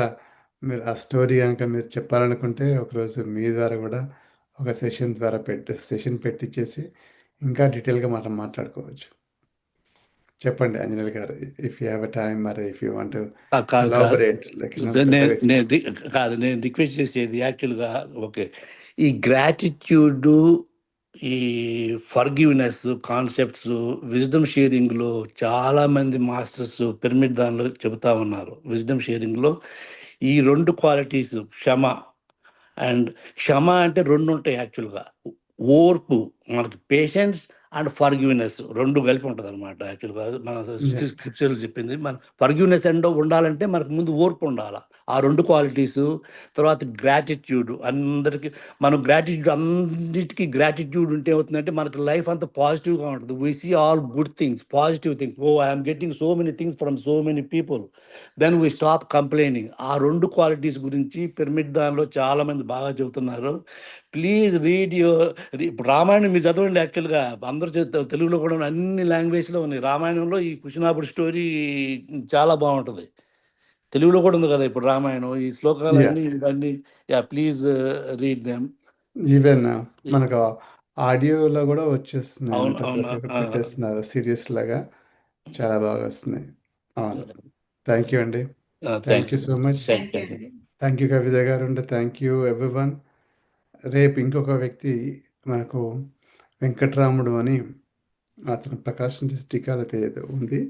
ఆ స్టోరీ కనుక మీరు చెప్పాలనుకుంటే ఒకరోజు మీ ద్వారా కూడా ఒక సెషన్ పెట్టించేసి ఇంకా డీటెయిల్గా మనం మాట్లాడుకోవచ్చు. చెప్పండి Anjaneyulu garu, if you have a time, మరి if you want to elaborate. కాదు, నేను రిక్వెస్ట్ చేసేది యాక్చువల్గా, ఓకే, ఈ గ్రాటిట్యూడ్, ఈ ఫర్గివ్నెస్ కాన్సెప్ట్స్ విజ్డమ్ షేరింగ్లో చాలామంది మాస్టర్స్ పిరమిడ్ దానిలో చెబుతా ఉన్నారు. విజ్డమ్ షేరింగ్లో ఈ 2 క్వాలిటీస్, క్షమ అంటే 2 ఉంటాయి యాక్చువల్గా. ఓర్పు, మనకి పేషెన్స్ అండ్ ఫర్గివ్నెస్ 2 కలిపి ఉంటుంది అనమాట. యాక్చువల్గా మన స్క్రిప్చర్లు చెప్పింది, మన ఫర్గివ్నెస్ ఉండాలంటే మనకు ముందు ఓర్పు ఉండాలి. ఆ ఆ 2 క్వాలిటీస్. తర్వాత గ్రాటిట్యూడ్ అందరికి, మనం అన్నిటికీ గ్రాటిట్యూడ్ ఉంటే ఏమవుతుందంటే మనకి లైఫ్ అంతా పాజిటివ్‌గా ఉంటుంది. We see all good things, positive things. Oh! I am getting so many things from so many people. Then we stop complaining. ఆ 2 క్వాలిటీస్ గురించి పిరమిడ్ దానిలో చాలామంది బాగా చెబుతున్నారు. ప్లీజ్ రీడ్ ఇప్పుడు రామాయణం మీరు చదవండి. యాక్చువల్‌గా అందరూ తెలుగులో కూడా అన్ని లాంగ్వేజ్‌లో ఉన్నాయి. రామాయణంలో ఈ కుశినాపుడి స్టోరీ చాలా బావుంటది. తెలుగులో కూడా ఉంది కదా ఇప్పుడు రామాయణం. ఈ యాహ్! శ్లోకాలన్నీ ఇవన్నీ ప్లీజ్ రీడ్ దెమ్. ఈవెన్ మనకు ఆడియోలో గూడా అవును. వచ్చేస్తున్నాయన్నమాట. అవును. ప్రతి ఒక్కటి పెట్టేస్తున్నారు సీరీస్‌లాగా. చాలా బాగా వస్తున్నాయి. అవును. థ్యాంక్ యూ అండి. Thank thanks. You so much. Thank you. Thank you Kavitha garu. And thank you everyone. రేపు ఇంకొక వ్యక్తి మనకు వెంకట్రాముడు అని అతను ప్రకాశం డిస్ట్రిక్ట్ అది ఏదో ఉంది.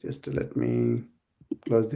Just let me close the